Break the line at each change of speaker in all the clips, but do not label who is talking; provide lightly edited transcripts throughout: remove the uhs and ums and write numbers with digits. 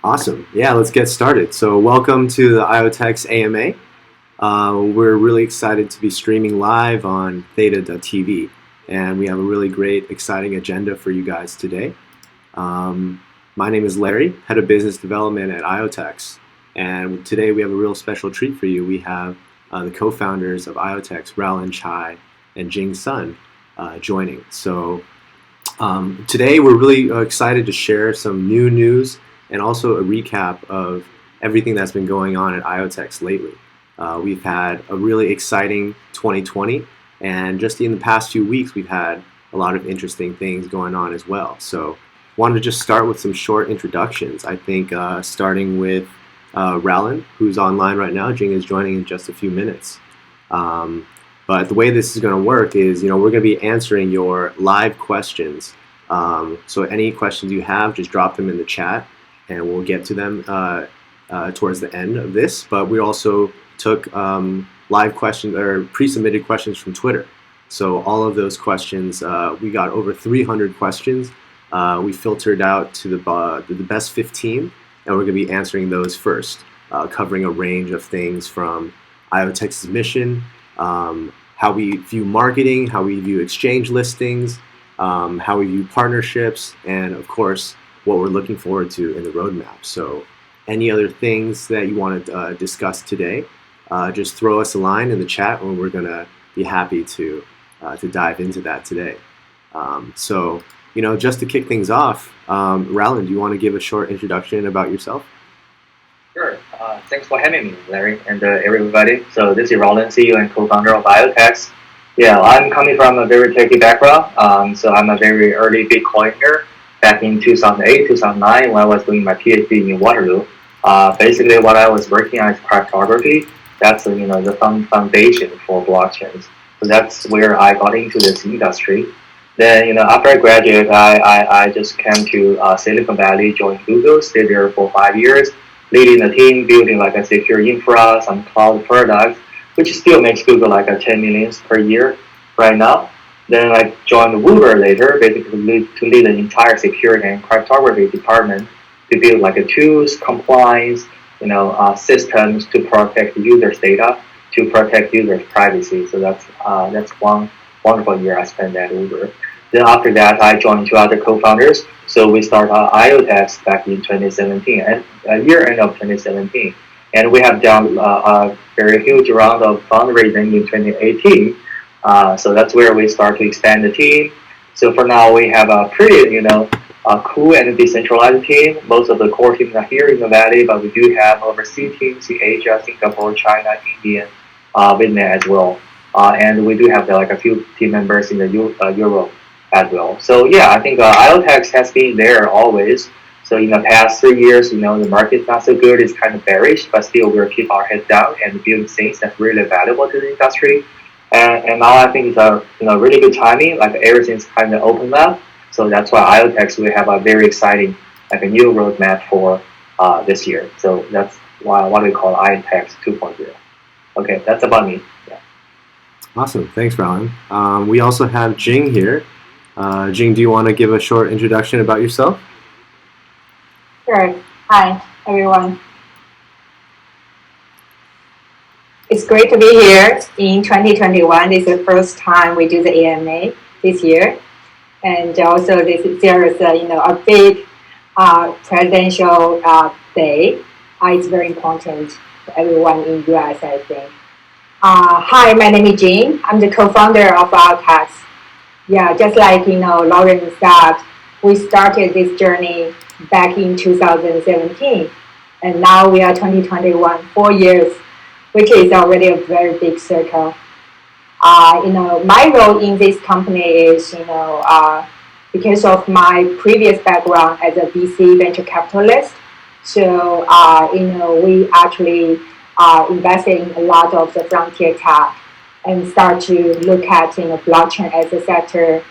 Awesome. Yeah, let's get started. So welcome to the IoTeX AMA. We're really excited to be streaming live on theta.tv, and we have a really great, exciting agenda for you guys today. My name is Larry, Head of Business Development at IoTeX, and today we have a real special treat for you. We have the co-founders of IoTeX, Raullen Chai and Jing Sun, joining. So today we're really excited to share some new news and also a recap of everything that's been going on at IoTeX lately. We've had a really exciting 2020, and just in the past few weeks we've had a lot of interesting things going on as well. So wanted to just start with some short introductions. I think starting with Raullen, who's online right now. Jing is joining in just a few minutes. But the way this is going to work is, we're going to be answering your live questions. So any questions you have, just drop them in the chat, and we'll get to them towards the end of this. But we also took live questions or pre-submitted questions from Twitter. So all of those questions, we got over 300 questions. We filtered out to the best 15, and we're going to be answering those first, covering a range of things from IoTex's mission, how we view marketing, how we view exchange listings, how we view partnerships, and of course, what we're looking forward to in the roadmap. So any other things that you want to discuss today, just throw us a line in the chat, and we're going to be happy to dive into that today. So, just to kick things off, Raullen, do you want to give a short introduction about yourself?
Sure. Thanks for having me, Larry, and everybody. So this is Raullen, CEO and co-founder of IoTeX. Yeah, I'm coming from a very techy background. So I'm a very early Bitcoiner back in 2008, 2009 when I was doing my PhD in Waterloo. Basically, what I was working on is cryptography. That's the foundation for blockchains. So that's where I got into this industry. Then after I graduated, I just came to Silicon Valley, joined Google, stayed there for 5 years, leading a team, building like a secure infra, some cloud products, which still makes Google like a 10 million per year right now. Then I joined Uber later, basically to lead an entire security and cryptography department to build like a tools, compliance, systems to protect users' data, to protect users' privacy. So that's one wonderful year I spent at Uber. Then after that, I joined two other co-founders. So we started IoTeX back in 2017, and year end of 2017. And we have done a very huge round of fundraising in 2018. So that's where we start to expand the team. So for now, we have a pretty, cool and decentralized team. Most of the core teams are here in the Valley, but we do have overseas teams in Asia, Singapore, China, India, Vietnam as well. And we do have a few team members in the Europe as well. So yeah, I think IoTeX has been there always. So in the past 3 years, the market's not so good, it's kind of bearish, but still we'll keep our head down and build things that's really valuable to the industry. And now I think it's a really good timing, like everything's kind of opened up. So that's why IoTeX will have a very exciting a new roadmap for this year. So that's what we call IoTeX 2.0. Okay, that's about me. Yeah.
Awesome. Thanks, Raullen. We also have Jing here. Jing, do you want to give a short introduction about yourself?
Sure. Hi, everyone. It's great to be here in 2021. This is the first time we do the AMA this year. And also there is a big presidential day. It's very important for everyone in US, I think. Hi, my name is Jing. I'm the co-founder of IoTeX. Yeah, just like Lauren said, we started this journey back in 2017, and now we are 2021, 4 years, which is already a very big circle. My role in this company is, because of my previous background as a VC venture capitalist. So, we actually invested in a lot of the frontier tech and start to look at, blockchain as a sector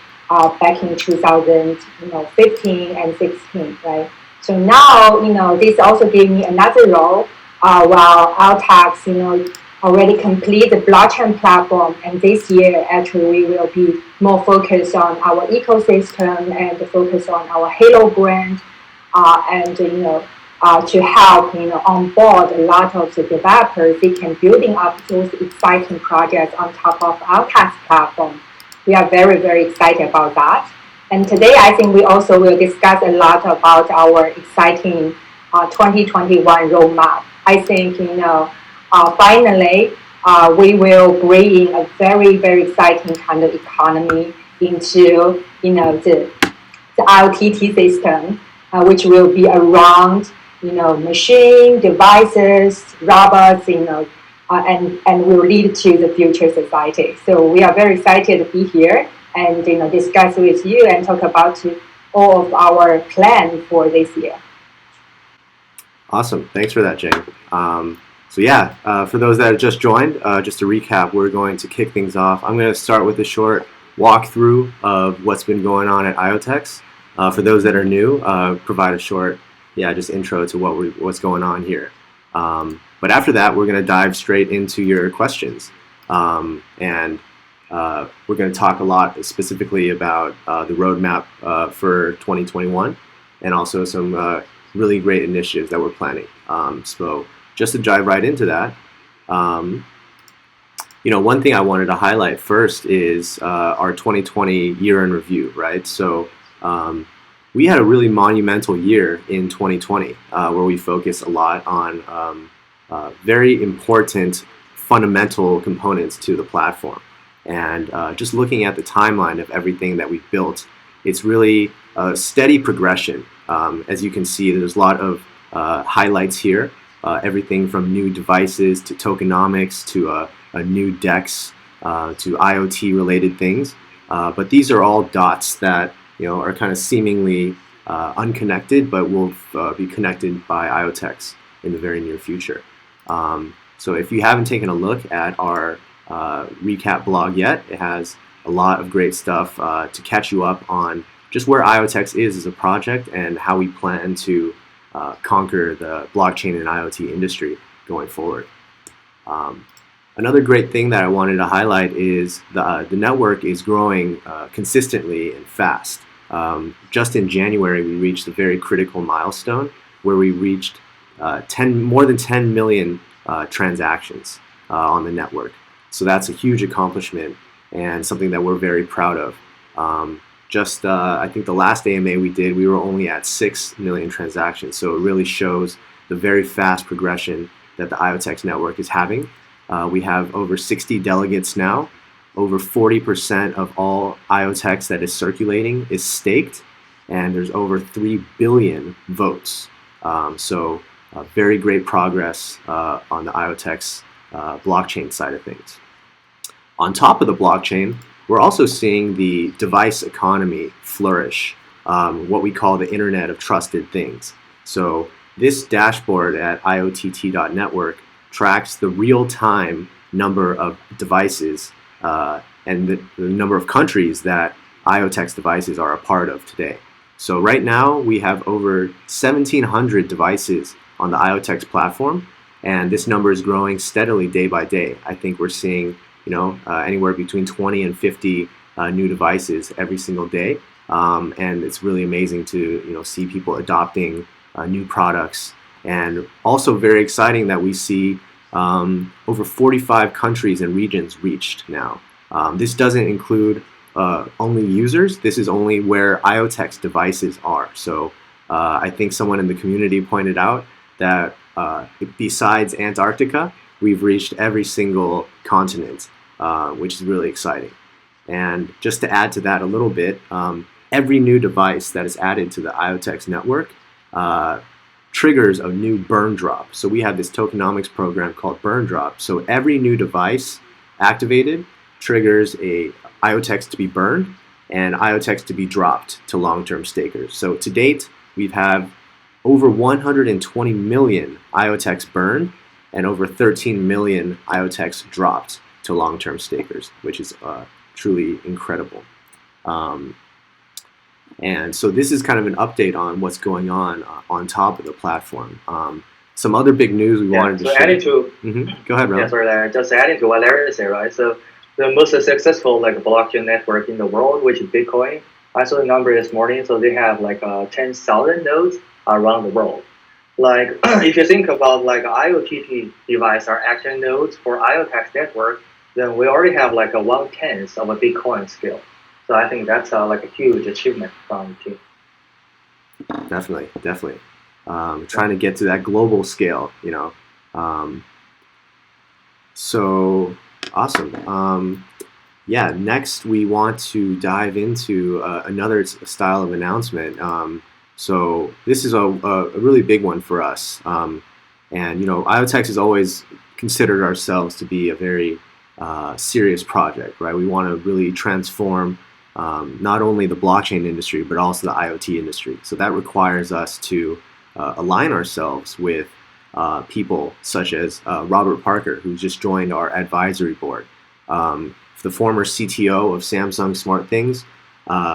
back in 2015 and 16, right? So now, this also gave me another role while IoTeX, already complete the blockchain platform, and this year actually we will be more focused on our ecosystem and focus on our Halo brand, and to help onboard a lot of the developers. They can building up those exciting projects on top of our tax platform. We are very, very excited about that. And today, I think we also will discuss a lot about our exciting 2021 roadmap. I think finally we will bring in a very, very exciting kind of economy into the IoT system, which will be around machine, devices, robots, and will lead to the future society. So we are very excited to be here and discuss with you and talk about all of our plan for this year.
Awesome. Thanks for that, Jing. So yeah, for those that have just joined, just to recap, we're going to kick things off. I'm going to start with a short walkthrough of what's been going on at IoTeX. For those that are new, provide a short, just intro to what's going on here. But after that, we're going to dive straight into your questions. And we're going to talk a lot specifically about the roadmap for 2021 and also some really great initiatives that we're planning. So just to dive right into that, one thing I wanted to highlight first is our 2020 year in review, right? So we had a really monumental year in 2020 where we focused a lot on very important fundamental components to the platform. And just looking at the timeline of everything that we've built, it's really a steady progression. As you can see, there's a lot of highlights here, everything from new devices to tokenomics to a new DEX to IoT related things. But these are all dots that are kind of seemingly unconnected, but will be connected by IoTeX in the very near future. So if you haven't taken a look at our recap blog yet, it has a lot of great stuff to catch you up on just where IoTeX is as a project and how we plan to conquer the blockchain and IoT industry going forward. Another great thing that I wanted to highlight is the network is growing consistently and fast. Just in January, we reached a very critical milestone where we reached more than 10 million transactions on the network. So that's a huge accomplishment and something that we're very proud of. I think the last AMA we did, we were only at 6 million transactions. So it really shows the very fast progression that the IoTeX network is having. We have over 60 delegates now. Over 40% of all IoTeX that is circulating is staked, and there's over 3 billion votes. So very great progress on the IoTeX blockchain side of things. On top of the blockchain, we're also seeing the device economy flourish, what we call the Internet of Trusted Things. So this dashboard at IoTT.network tracks the real-time number of devices and the number of countries that IoTeX devices are a part of today. So right now we have over 1,700 devices on the IoTeX platform, and this number is growing steadily day by day. I think we're seeing anywhere between 20 and 50 new devices every single day, and it's really amazing to see people adopting new products. And also very exciting that we see over 45 countries and regions reached now. This doesn't include only users. This is only where IoTeX devices are. So I think someone in the community pointed out that besides Antarctica, we've reached every single continent, which is really exciting. And just to add to that a little bit, every new device that is added to the IoTeX network triggers a new burn drop. So we have this tokenomics program called burn drop. So every new device activated triggers a IoTeX to be burned and IoTeX to be dropped to long-term stakers. So to date, we've had over 120 million IoTeX burned and over 13 million IoTeX dropped to long-term stakers, which is truly incredible. And so this is kind of an update on what's going on top of the platform. Some other big news we wanted to share.
Adding to,
Go ahead, Raullen.
Yeah, sorry, just adding to what Larry said, right? So the most successful blockchain network in the world, which is Bitcoin. I saw the number this morning, so they have 10,000 nodes around the world. Like if you think about like IoT device are action nodes for IoTeX network, then we already have like a 1/10 of a Bitcoin scale. So I think that's like a huge achievement from the team.
Definitely. Trying to get to that global scale, So awesome. Yeah, next we want to dive into another style of announcement. So this is a really big one for us. And IoTeX has always considered ourselves to be a very serious project, right? We want to really transform not only the blockchain industry, but also the IoT industry. So that requires us to align ourselves with people such as Robert Parker, who just joined our advisory board, the former CTO of Samsung SmartThings,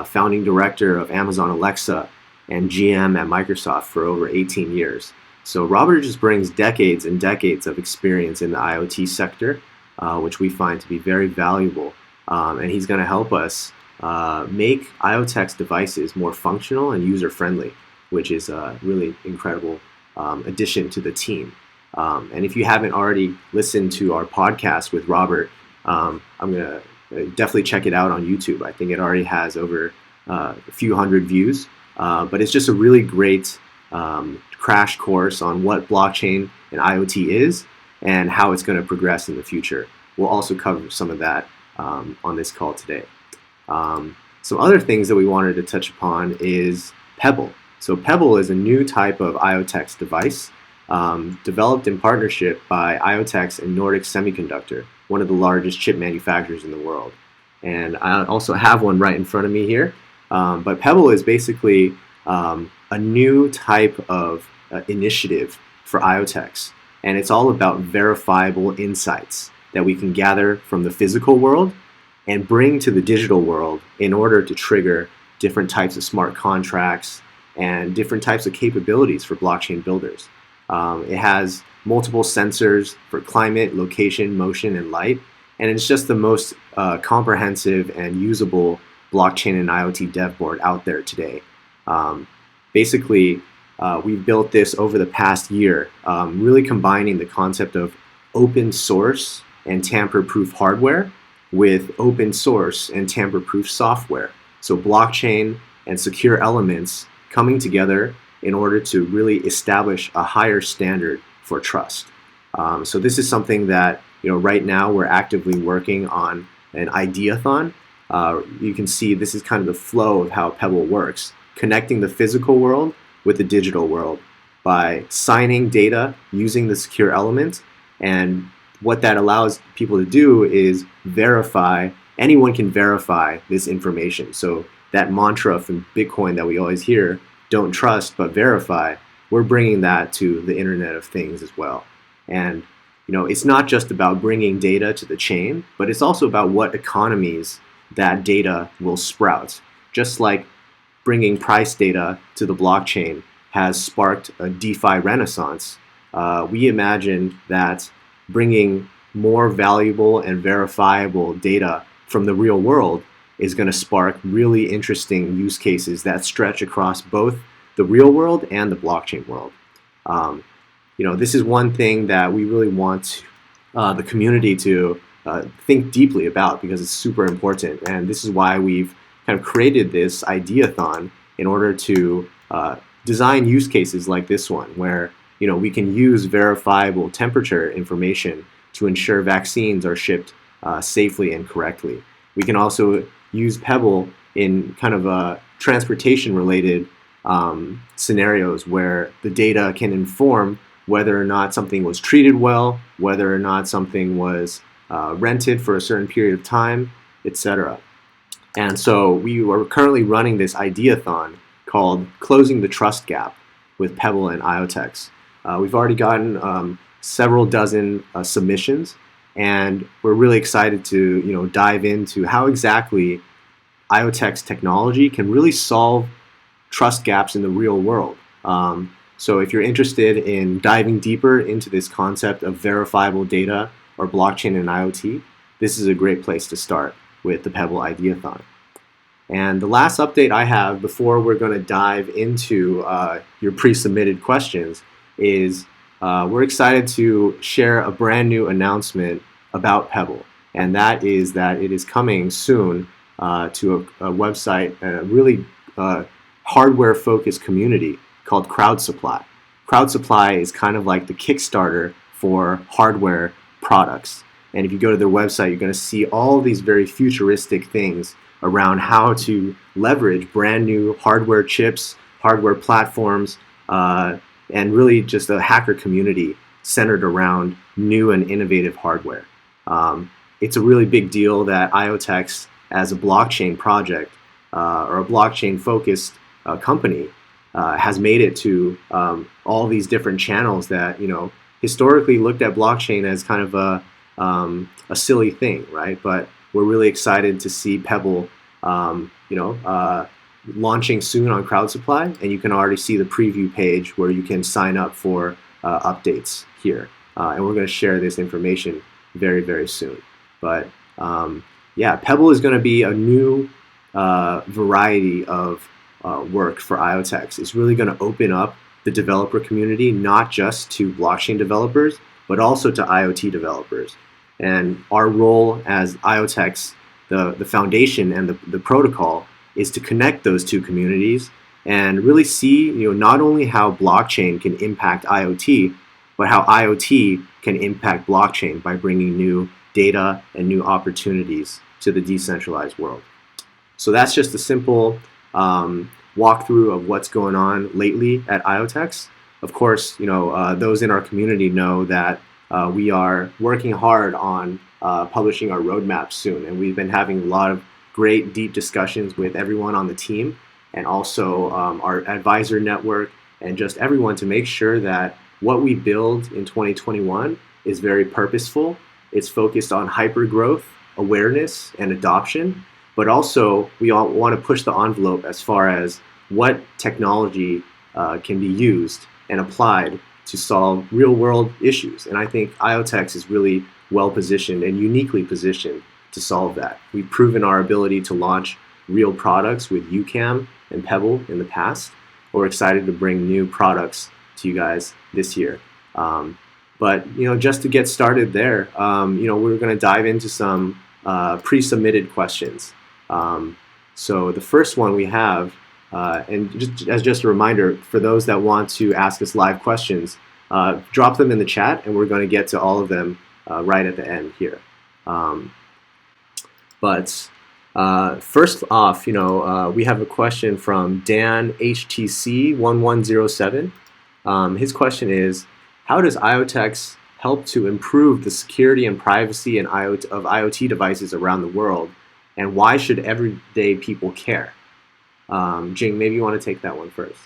founding director of Amazon Alexa, and GM at Microsoft for over 18 years. So Robert just brings decades and decades of experience in the IoT sector, which we find to be very valuable. And he's going to help us make IoTeX devices more functional and user-friendly, which is a really incredible addition to the team. And if you haven't already listened to our podcast with Robert, I'm going to definitely check it out on YouTube. I think it already has over a few hundred views. But it's just a really great crash course on what blockchain and IoT is and how it's going to progress in the future. We'll also cover some of that on this call today. Some other things that we wanted to touch upon is Pebble. So Pebble is a new type of IoTeX device developed in partnership by IoTeX and Nordic Semiconductor, one of the largest chip manufacturers in the world. And I also have one right in front of me here. But Pebble is basically a new type of initiative for IoTeX. And it's all about verifiable insights that we can gather from the physical world and bring to the digital world in order to trigger different types of smart contracts and different types of capabilities for blockchain builders. It has multiple sensors for climate, location, motion, and light. And it's just the most comprehensive and usable blockchain and IoT dev board out there today. Basically, we've built this over the past year, really combining the concept of open source and tamper-proof hardware with open source and tamper-proof software. So blockchain and secure elements coming together in order to really establish a higher standard for trust. So this is something that right now we're actively working on an ideathon. You can see this is kind of the flow of how Pebble works, connecting the physical world with the digital world by signing data using the secure element. And what that allows people to do is verify, anyone can verify this information. So that mantra from Bitcoin that we always hear, don't trust but verify, we're bringing that to the Internet of Things as well. And it's not just about bringing data to the chain, but it's also about what economies that data will sprout. Just like bringing price data to the blockchain has sparked a DeFi renaissance, we imagine that bringing more valuable and verifiable data from the real world is going to spark really interesting use cases that stretch across both the real world and the blockchain world. This is one thing that we really want the community to think deeply about because it's super important. And this is why we've kind of created this ideathon in order to design use cases like this one, where we can use verifiable temperature information to ensure vaccines are shipped safely and correctly. We can also use Pebble in kind of transportation-related scenarios where the data can inform whether or not something was treated well, whether or not something was rented for a certain period of time, etc. And so we are currently running this ideathon called Closing the Trust Gap with Pebble and IoTeX. We've already gotten several dozen submissions, and we're really excited to dive into how exactly IoTeX technology can really solve trust gaps in the real world. So if you're interested in diving deeper into this concept of verifiable data or blockchain and IoT, this is a great place to start with the Pebble Ideathon. And the last update I have before we're going to dive into your pre-submitted questions is we're excited to share a brand new announcement about Pebble, and that is that it is coming soon to a website, a really hardware-focused community called Crowd Supply. Crowd Supply is kind of like the Kickstarter for hardware products. And if you go to their website, you're going to see all these very futuristic things around how to leverage brand new hardware chips, hardware platforms, and really just a hacker community centered around new and innovative hardware. It's a really big deal that IoTeX, as a blockchain project or a blockchain-focused company, has made it to all these different channels that historically looked at blockchain as kind of a silly thing, right? But we're really excited to see Pebble, launching soon on Crowd Supply, and you can already see the preview page where you can sign up for updates here. And we're going to share this information very, very soon. But yeah, Pebble is going to be a new variety of work for IoTeX. It's really going to open up the developer community, not just to blockchain developers, but also to IoT developers. And our role as IoTeX, the foundation and the protocol, is to connect those two communities and really see not only how blockchain can impact IoT, but how IoT can impact blockchain by bringing new data and new opportunities to the decentralized world. So that's just a simple walkthrough of what's going on lately at IoTeX. Of course, those in our community know that we are working hard on publishing our roadmap soon, and we've been having a lot of great deep discussions with everyone on the team and also our advisor network and just everyone to make sure that what we build in 2021 is very purposeful. It's focused on hyper growth, awareness, and adoption, but also we all want to push the envelope as far as what technology can be used and applied to solve real-world issues. And I think IoTeX is really well-positioned and uniquely positioned to solve that. We've proven our ability to launch real products with Ucam and Pebble in the past. We're excited to bring new products to you guys this year. But just to get started there, we're going to dive into some pre-submitted questions. So the first one we have, and just a reminder for those that want to ask us live questions, drop them in the chat, and we're going to get to all of them right at the end here. But first off, we have a question from Dan HTC1107. His question is, how does IoTeX help to improve the security and privacy of IoT devices around the world, and why should everyday people care? Jing, maybe you want to take that one first.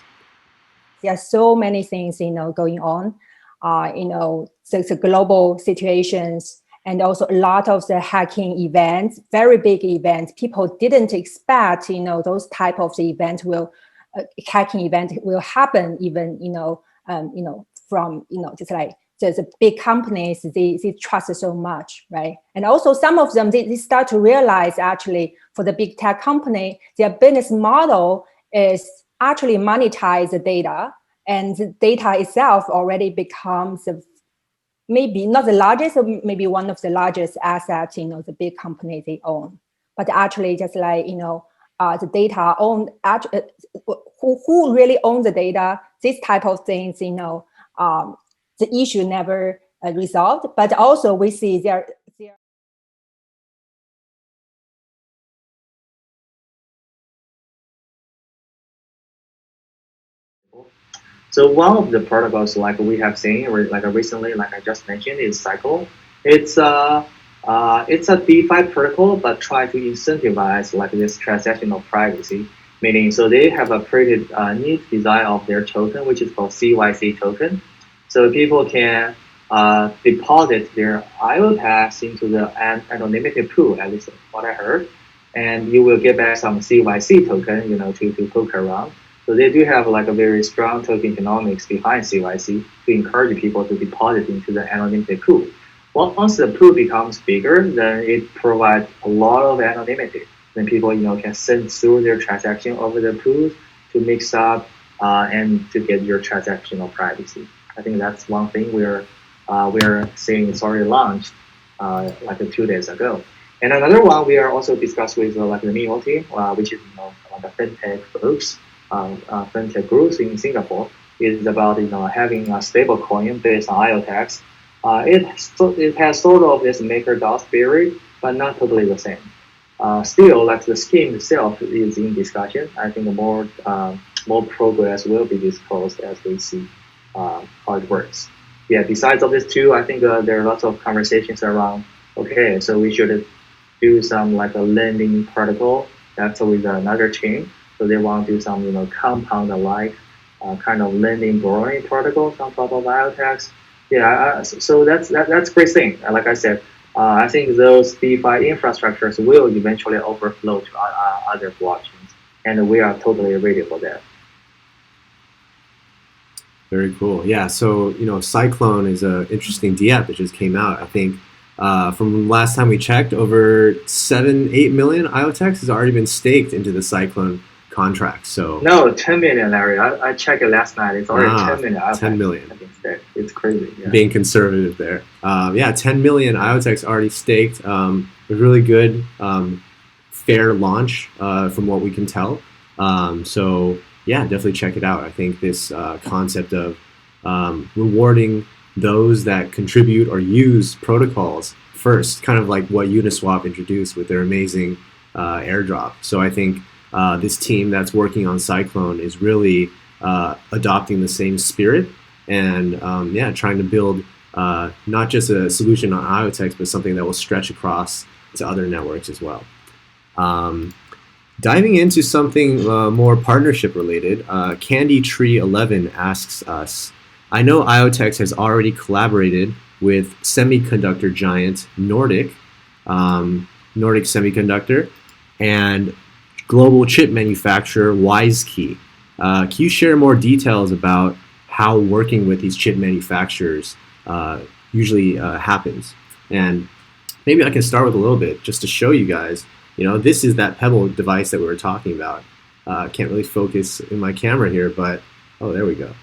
There are so many things, going on. So it's a global situations, and also a lot of the hacking events, very big events. People didn't expect, those type of the events hacking event will happen. Even, from, just like the big companies, they trust so much, right? And also some of them, they start to realize actually for the big tech company, their business model is actually monetize the data, and the data itself already becomes maybe not the largest, or maybe one of the largest assets, the big company they own. But actually just like, the data own, who really owns the data, this type of things, the issue never resolved. But also we see there.
So one of the protocols like we have seen, recently, like I just mentioned, is Cycle. It's a DeFi protocol, but try to incentivize like this transactional privacy. Meaning, so they have a pretty neat design of their token, which is called CYC token. So people can deposit their IoTeX into the anonymity pool, at least what I heard, and you will get back some CYC token, to poke around. So they do have like a very strong token economics behind CYC to encourage people to deposit into the anonymity pool. Well, once the pool becomes bigger, then it provides a lot of anonymity. Then people, can send through their transaction over the pool to mix up and to get your transactional privacy. I think that's one thing we're seeing it's already launched like 2 days ago. And another one we are also discussed with like the mimo team, which is the fintech folks, fintech groups in Singapore, is about having a stable coin based on IoTeX. It has sort of this MakerDAO spirit, but not totally the same. Still, like the scheme itself is in discussion. I think more progress will be disclosed as we see how it works. Yeah. Besides of these two, I think there are lots of conversations around. Okay, so we should do some like a lending protocol that's with another chain. So they want to do some compound like kind of lending borrowing protocols on top of IoTeX. Yeah. So that's great thing. Like I said. I think those DeFi infrastructures will eventually overflow to other blockchains, and we are totally ready for that.
Very cool. Yeah. So Cyclone is an interesting DApp that just came out. I think from last time we checked, over 7-8 million IoTeX has already been staked into the Cyclone contract. So
no, 10 million, Larry. I checked it last night. It's already 10 million. IoTeX.
10 million.
It's crazy. Yeah.
Being conservative there. 10 million IoTeX already staked. A really good, fair launch from what we can tell. So yeah, definitely check it out. I think this concept of rewarding those that contribute or use protocols first, kind of like what Uniswap introduced with their amazing airdrop. So I think this team that's working on Cyclone is really adopting the same spirit and trying to build not just a solution on IoTeX, but something that will stretch across to other networks as well. Diving into something more partnership related, Candy Tree 11 asks us, I know IoTeX has already collaborated with semiconductor giant Nordic Semiconductor, and global chip manufacturer WiseKey. Can you share more details about how working with these chip manufacturers usually happens? And maybe I can start with a little bit just to show you guys. This is that Pebble device that we were talking about. Can't really focus in my camera here, but there we go.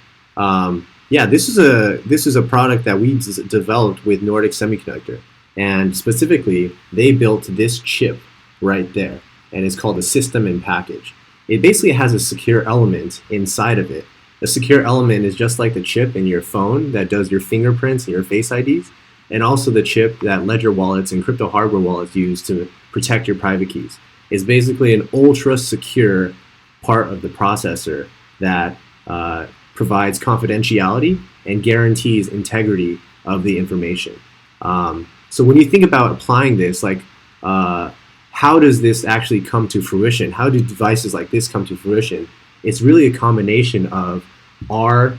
This is a product that we developed with Nordic Semiconductor, and specifically they built this chip right there, and it's called a system in package. It basically has a secure element inside of it. A secure element is just like the chip in your phone that does your fingerprints and your face IDs, and also the chip that ledger wallets and crypto hardware wallets use to protect your private keys. It's basically an ultra secure part of the processor that provides confidentiality and guarantees integrity of the information. So when you think about applying this, how does this actually come to fruition? How do devices like this come to fruition? It's really a combination of our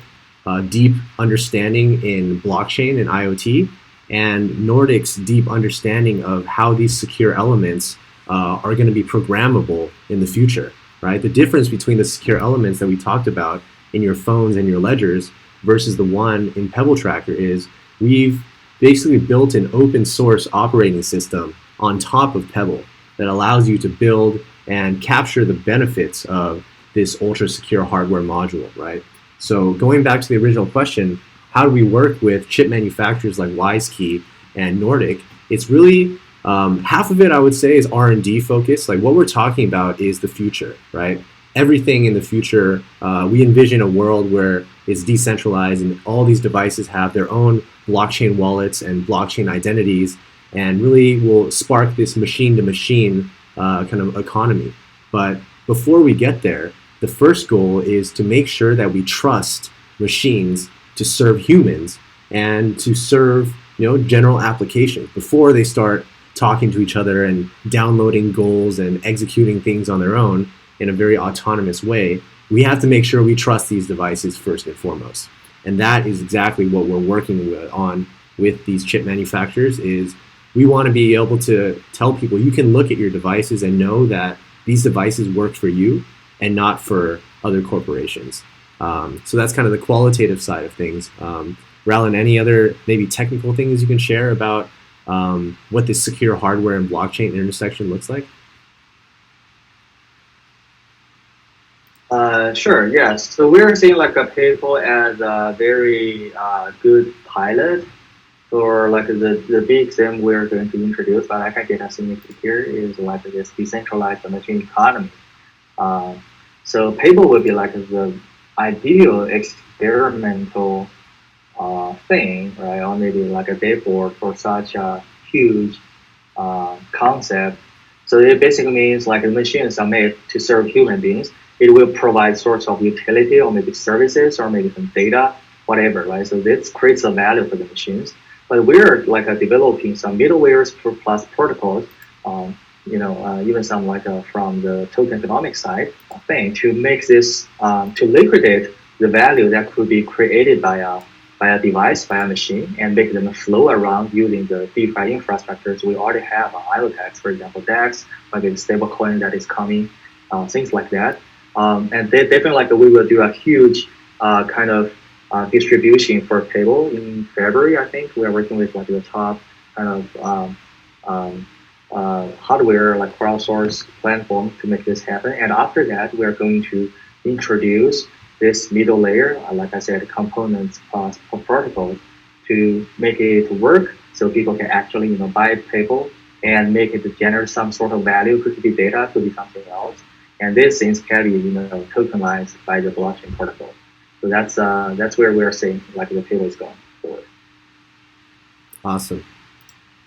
deep understanding in blockchain and IoT, and Nordic's deep understanding of how these secure elements are going to be programmable in the future, right? The difference between the secure elements that we talked about in your phones and your ledgers versus the one in Pebble Tracker is we've basically built an open source operating system on top of Pebble that allows you to build and capture the benefits of this ultra secure hardware module, right? So going back to the original question, how do we work with chip manufacturers like WiseKey and Nordic? It's really half of it, I would say, is R&D focused. Like what we're talking about is the future, right? Everything in the future, we envision a world where it's decentralized and all these devices have their own blockchain wallets and blockchain identities, and really will spark this machine-to-machine kind of economy. But before we get there, the first goal is to make sure that we trust machines to serve humans and to serve general applications before they start talking to each other and downloading goals and executing things on their own in a very autonomous way. We have to make sure we trust these devices first and foremost. And that is exactly what we're working on with these chip manufacturers. Is we want to be able to tell people you can look at your devices and know that these devices work for you and not for other corporations. So that's kind of the qualitative side of things. Raullen, any other maybe technical things you can share about what this secure hardware and blockchain intersection looks like?
Sure, yes. So we're seeing like a Pebble as a very good pilot for like the big thing we're going to introduce, but I can get a significant here is like this decentralized machine economy. Uh, so Pebble would be like the ideal experimental thing, right? Or maybe like a dashboard for such a huge concept. So it basically means like the machines are made to serve human beings. It will provide sorts of utility or maybe services or maybe some data, whatever, right? So this creates a value for the machines. But we're like developing some middlewares plus protocols, even some like from the token economic side thing to make this to liquidate the value that could be created by a device, by a machine, and make them flow around using the DeFi infrastructures we already have on IoTeX, for example, DEX, maybe the stablecoin that is coming, things like that. And they definitely like we will do a huge kind of distribution for Pebble in February. I think we are working with like the top kind of hardware like crowdsource platform to make this happen. And after that, we are going to introduce this middle layer, like I said, components plus protocols to make it work, so people can actually buy Pebble and make it generate some sort of value. Could be data, could be something else. And these things can be tokenized by the blockchain protocol. So that's where we're seeing like the Pebble is going forward.
Awesome.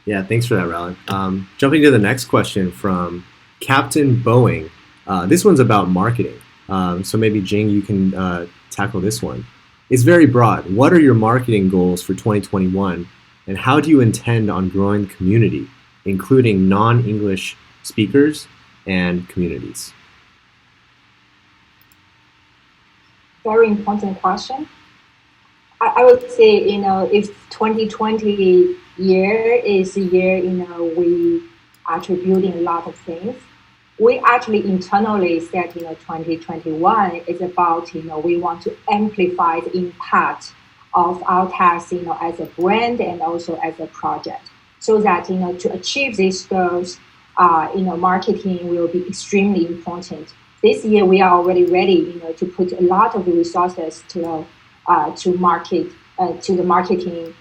Yeah, thanks for that, Raullen. Jumping to the next question from Captain Boeing. This one's about marketing. So maybe Jing, you can tackle this one. It's very broad. What are your marketing goals for 2021, and how do you intend on growing the community, including non-English speakers and communities?
Very important question. I would say, if 2020 year is a year, we actually building a lot of things. We actually internally said, 2021 is about, we want to amplify the impact of IoTeX, as a brand and also as a project, so that, to achieve these goals, marketing will be extremely important. This year, we are already ready, to put a lot of resources to market, to the marketing,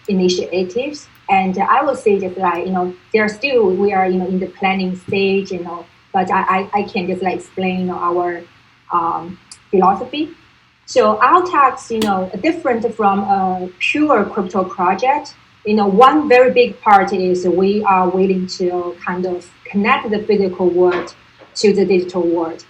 initiatives. And I would say just like, we are, in the planning stage, but I can just like explain, our philosophy. So IoTeX, different from a pure crypto project, one very big part is we are willing to kind of connect the physical world to the digital world.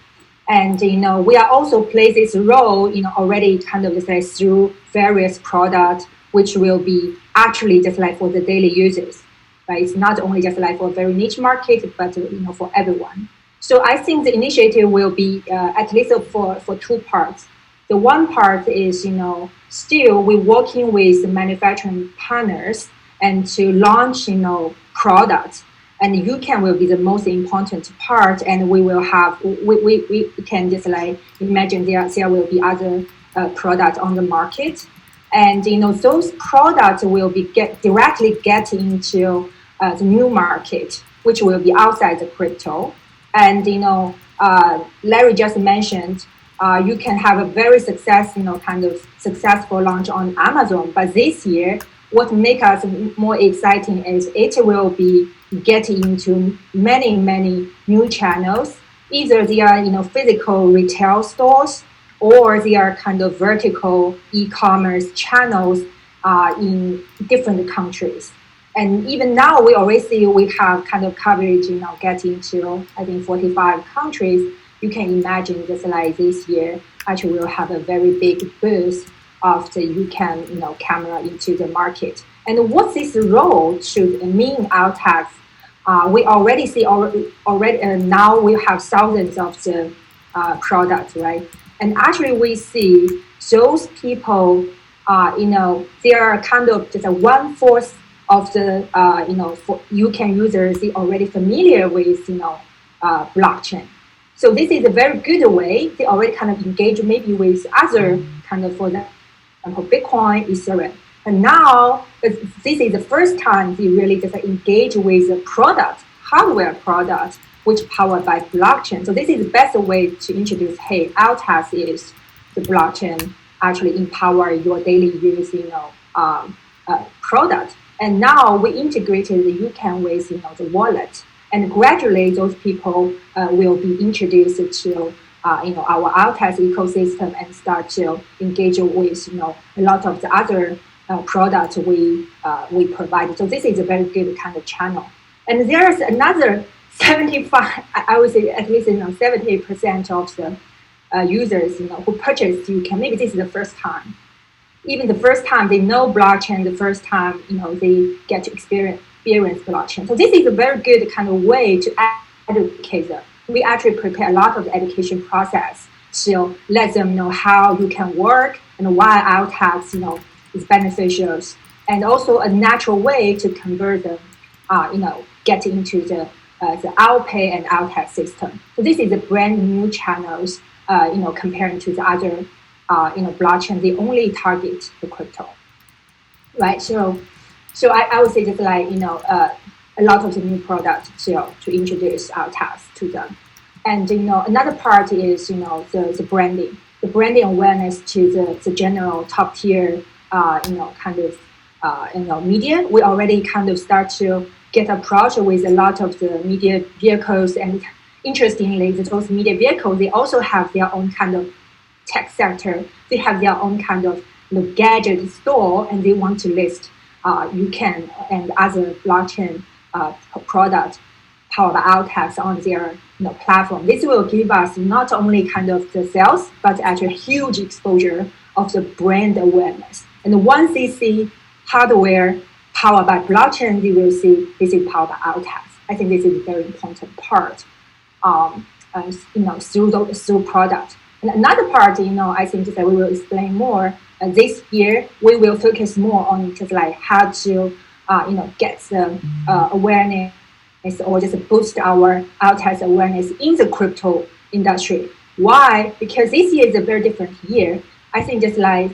And, we are also play this role, already kind of just like through various products, which will be actually just like for the daily users, right? It's not only just like for a very niche market, but, for everyone. So I think the initiative will be at least for two parts. The one part is, still we're working with manufacturing partners and to launch, products. And Ucam will be the most important part, and we will have, we can just like imagine there will be other products on the market. And, those products will be directly get into the new market, which will be outside the crypto. And, Larry just mentioned, you can have a very kind of successful launch on Amazon. But this year, what makes us more exciting is it will be getting into many, many new channels. Either they are, physical retail stores, or they are kind of vertical e-commerce channels in different countries. And even now, we already see we have kind of coverage, getting to, I think, 45 countries. You can imagine just like this year, actually we'll have a very big boost of the Ucam, camera into the market. And what this role should mean IoTeX, we already see now we have thousands of the products, right? And actually we see those people, they are kind of just 1/4 of the, for Ucam users, they already familiar with, blockchain. So this is a very good way. They already kind of engage maybe with other kind of, for example, Bitcoin, Ethereum. And now this is the first time they really just engage with the product, hardware product which powered by blockchain. So this is the best way to introduce, hey, IoTeX is the blockchain actually empower your daily use, product. And now we integrated the Ucam with, the wallet. And gradually those people will be introduced to, our IoTeX ecosystem and start to engage with, a lot of the other products we provide. So this is a very good kind of channel. And there's another 75, I would say at least 70% of the users who purchase Ucam. Maybe this is the first time. Even the first time they know blockchain, the first time they get to experience blockchain. So this is a very good kind of way to educate them. We actually prepare a lot of the education process to let them know how you can work and why IoTeX is beneficial, and also a natural way to convert them, get into the IoPay and IoTeX system. So this is a brand new channels, comparing to the other, blockchain. They only target the crypto, right? So I would say just like a lot of the new products to introduce IoTeX to them. And another part is the branding awareness to the general top tier media. We already kind of start to get approached with a lot of the media vehicles, and interestingly, those media vehicles, they also have their own kind of tech sector. They have their own kind of gadget store, and they want to list Ucam and other blockchain products powered by IoTeX on their platform. This will give us not only kind of the sales, but actually huge exposure of the brand awareness. And once they see hardware powered by blockchain, they will see this is powered by IoTeX. I think this is a very important part, through product. And another part, I think that we will explain more. This year, we will focus more on just like how to, get the awareness or just boost our IoTeX awareness in the crypto industry. Why? Because this year is a very different year. I think just like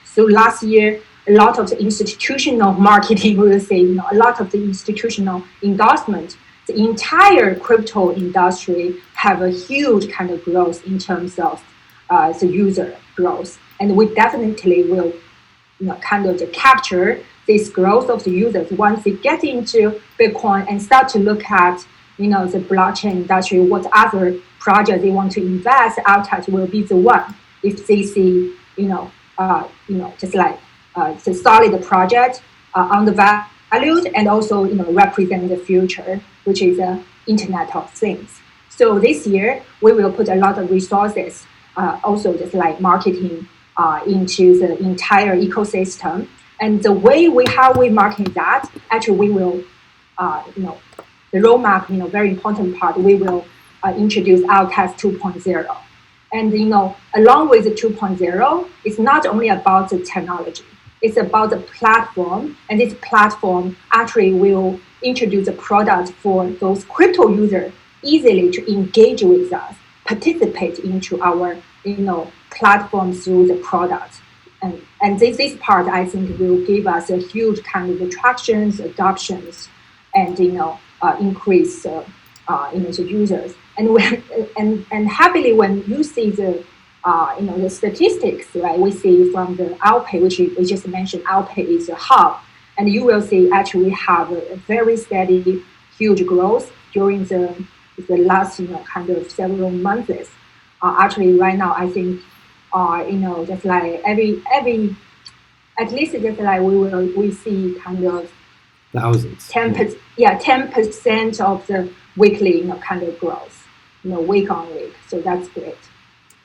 so last year, a lot of the institutional marketing, we will say, a lot of the institutional endorsement, the entire crypto industry have a huge kind of growth in terms of the user growth. And we definitely will kind of capture this growth of the users once they get into Bitcoin and start to look at the blockchain industry, what other projects they want to invest. IoTeX will be the one if they see just like the solid project undervalued and also represent the future, which is the Internet of Things. So this year we will put a lot of resources, also just like marketing into the entire ecosystem. And the way how we market that, actually we will, the roadmap, very important part, we will introduce IoTeX 2.0. And, along with the 2.0, it's not only about the technology, it's about the platform. And this platform actually will introduce a product for those crypto users easily to engage with us, participate into our, platform through the product. And this part, I think, will give us a huge kind of attractions, adoptions, and increase the users. And when and happily, when you see the the statistics, right? We see from the IoPay, which we just mentioned, IoPay is a hub, and you will see actually we have a very steady, huge growth during the last kind of several months. Actually, right now, I think. Just like every at least just like we see kind of
thousands
10% of the weekly kind of growth week on week. So that's great.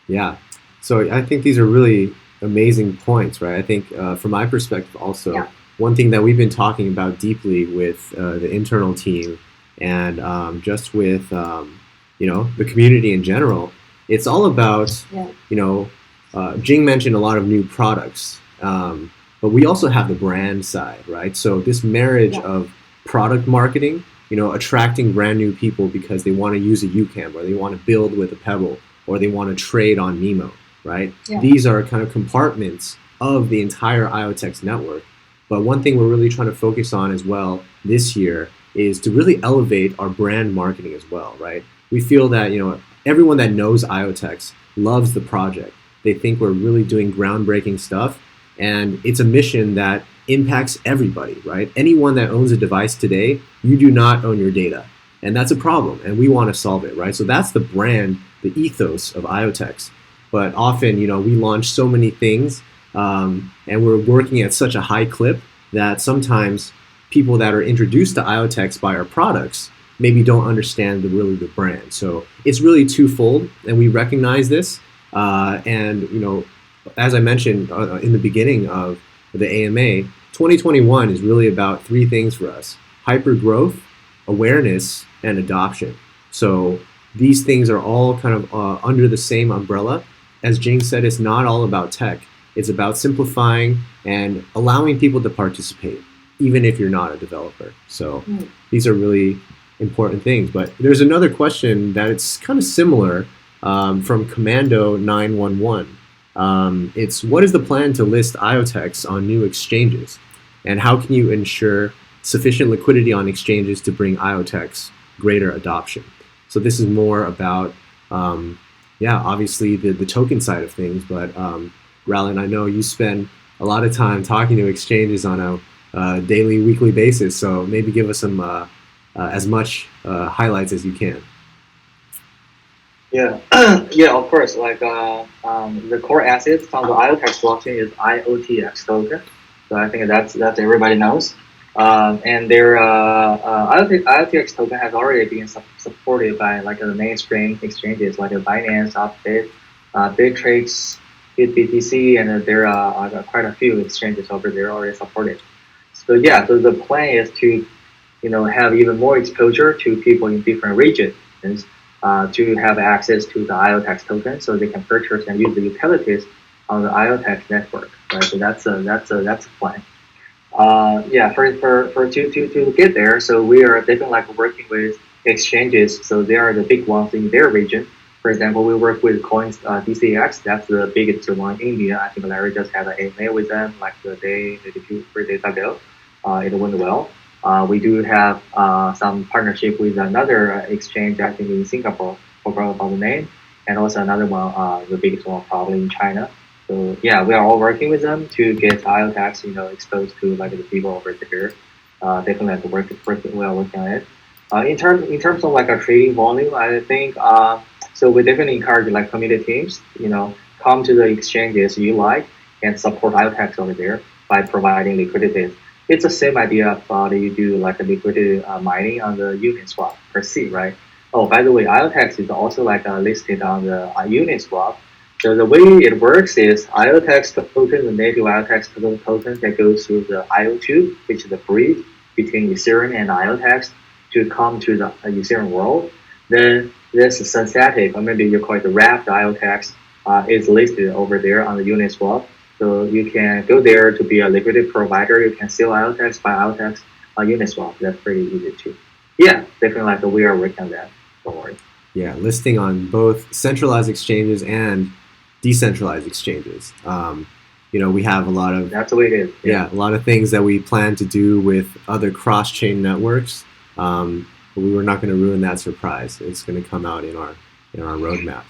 Yeah. So I think these are really amazing points, right? I think from my perspective also, one thing that we've been talking about deeply with the internal team and just with the community in general, it's all about Jing mentioned a lot of new products, but we also have the brand side, right? So this marriage of product marketing, attracting brand new people because they want to use a Ucam, or they want to build with a Pebble, or they want to trade on Mimo, right? Yeah. These are kind of compartments of the entire IoTeX network. But one thing we're really trying to focus on as well this year is to really elevate our brand marketing as well, right? We feel that, everyone that knows IoTeX loves the project. They think we're really doing groundbreaking stuff, and it's a mission that impacts everybody, right? Anyone that owns a device today, you do not own your data. And that's a problem, and we want to solve it, right? So that's the brand, the ethos of IoTeX. But often, we launch so many things, and we're working at such a high clip that sometimes people that are introduced to IoTeX by our products maybe don't understand really the brand. So it's really twofold, and we recognize this. And as I mentioned in the beginning of the AMA, 2021 is really about three things for us: hyper growth, awareness, and adoption. So these things are all kind of under the same umbrella. As Jing said, it's not all about tech. It's about simplifying and allowing people to participate, even if you're not a developer. So these are really important things. But there's another question that it's kind of similar from Commando 911. It's, what is the plan to list IoTeX on new exchanges? And how can you ensure sufficient liquidity on exchanges to bring IoTeX greater adoption? So this is more about, obviously the token side of things. But Raullen, I know you spend a lot of time talking to exchanges on a daily, weekly basis. So maybe give us some as much highlights as you can.
Yeah, yeah, of course. The core assets on the IoTeX blockchain is IoTeX token. So I think that's everybody knows. And their IoTeX token has already been supported by the mainstream exchanges like Binance, Upbit, Bittrex, BitBTC, and there are quite a few exchanges over there already supported. So yeah, so the plan is to have even more exposure to people in different regions to have access to the IoTeX token, so they can purchase and use the utilities on the IoTeX network. Right, so that's a plan. To get there, so we are definitely working with exchanges. So they are the big ones in their region. For example, we work with Coins DCX. That's the biggest one in India. I think Larry just had an AMA with them maybe 2-3 days ago. It went well. We do have some partnership with another exchange, I think in Singapore, forgot about the name, and also another one, the biggest one probably in China. So yeah, we are all working with them to get IoTeX, exposed to the people over there. Definitely we are working on it. In terms of a trading volume, I think so we definitely encourage community teams, come to the exchanges you like and support IoTeX over there by providing liquidity. It's the same idea about you do a liquidity mining on the Uniswap per se, right? Oh, by the way, IoTeX is also listed on the Uniswap. So the way it works is IoTeX token, the native IoTeX token that goes through the IO2, which is the bridge between Ethereum and IoTeX to come to the Ethereum world. Then this synthetic, or maybe you call it the wrapped IoTeX, is listed over there on the Uniswap. So you can go there to be a liquidity provider. You can sell IoTeX, buy IoTeX on Uniswap. That's pretty easy too. Yeah, definitely we are working on that. Don't worry.
Yeah, listing on both centralized exchanges and decentralized exchanges. We have a lot of...
That's the way it is.
Yeah, a lot of things that we plan to do with other cross-chain networks. But we were not going to ruin that surprise. It's going to come out in our roadmap.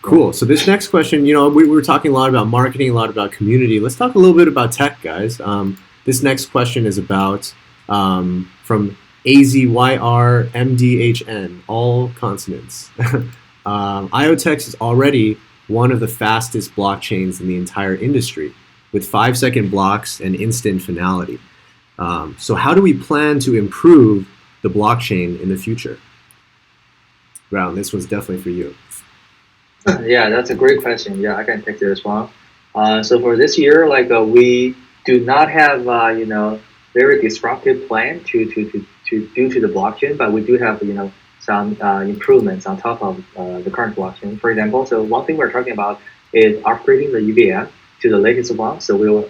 Cool. So this next question, we were talking a lot about marketing, a lot about community. Let's talk a little bit about tech, guys. This next question is about from AZYRMDHN, all consonants. IoTeX is already one of the fastest blockchains in the entire industry, with 5-second blocks and instant finality. So how do we plan to improve the blockchain in the future? Raullen, this one's definitely for you.
Yeah, that's a great question. Yeah, I can take this one. So for this year, we do not have very disruptive plan to do to the blockchain, but we do have some improvements on top of the current blockchain. For example, so one thing we're talking about is upgrading the UVM to the latest one. So we will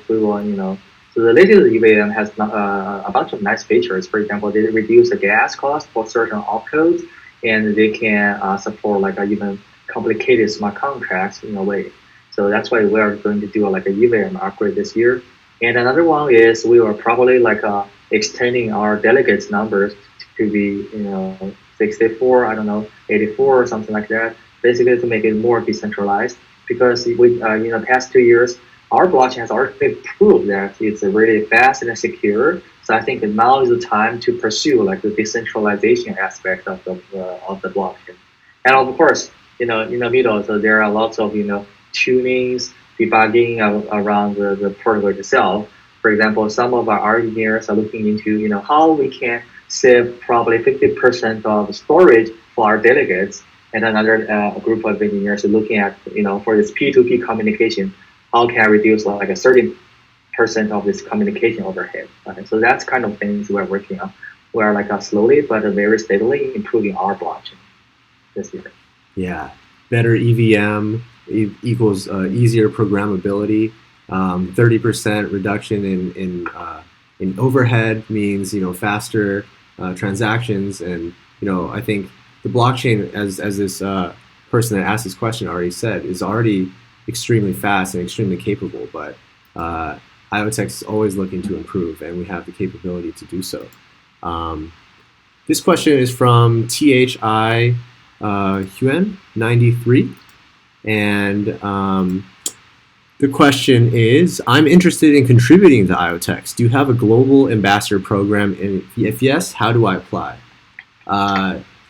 so the latest UVM has a bunch of nice features. For example, they reduce the gas cost for certain opcodes, and they can support even complicated smart contracts in a way. So that's why we are going to do a UVM upgrade this year. And another one is we will probably extending our delegates numbers to be 64, I don't know, 84 or something like that, basically to make it more decentralized. Because we in the past 2 years, our blockchain has already proved that it's really fast and secure. So I think that now is the time to pursue like the decentralization aspect of the blockchain. And of course, in the middle, so there are lots of tunings, debugging around the protocol itself. For example, some of our engineers are looking into how we can save probably 50% of storage for our delegates, and another group of engineers are looking at for this P2P communication, how can I reduce like a 30% of this communication overhead. So that's kind of things we're working on. We're like slowly but very steadily improving our blockchain this year.
Yeah, better EVM equals easier programmability. 30% reduction in overhead means faster transactions, and I think the blockchain, as this person that asked this question already said, is already extremely fast and extremely capable. But IoTeX is always looking to improve, and we have the capability to do so. This question is from THI Huan 93, and the question is, I'm interested in contributing to IoTeX. Do you have a global ambassador program? And if yes, how do I apply?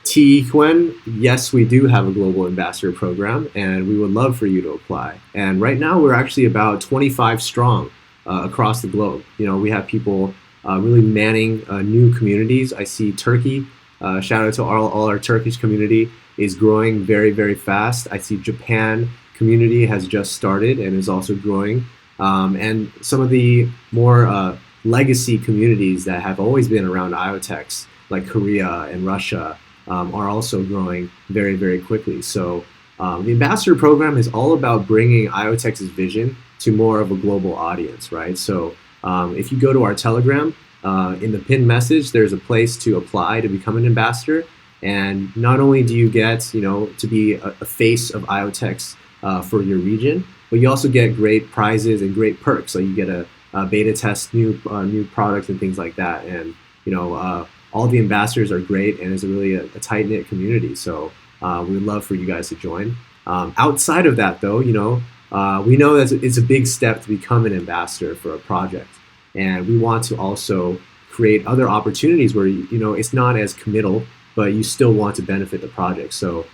T. Huan, yes, we do have a global ambassador program, and we would love for you to apply. And right now, we're actually about 25 strong across the globe. We have people really manning new communities. I see Turkey. Shout out to all our Turkish community is growing very, very fast. I see Japan community has just started and is also growing. And some of the more legacy communities that have always been around IoTeX, like Korea and Russia, are also growing very, very quickly. So the ambassador program is all about bringing IoTex's vision to more of a global audience, right? So if you go to our Telegram, in the pinned message, there's a place to apply to become an ambassador. And not only do you get, to be a face of IoTeX for your region, but you also get great prizes and great perks. So you get a beta test new products and things like that. And all the ambassadors are great, and it's really a tight-knit community. So we'd love for you guys to join. Outside of that, though, we know that it's a big step to become an ambassador for a project. And we want to also create other opportunities where, it's not as committal, but you still want to benefit the project. So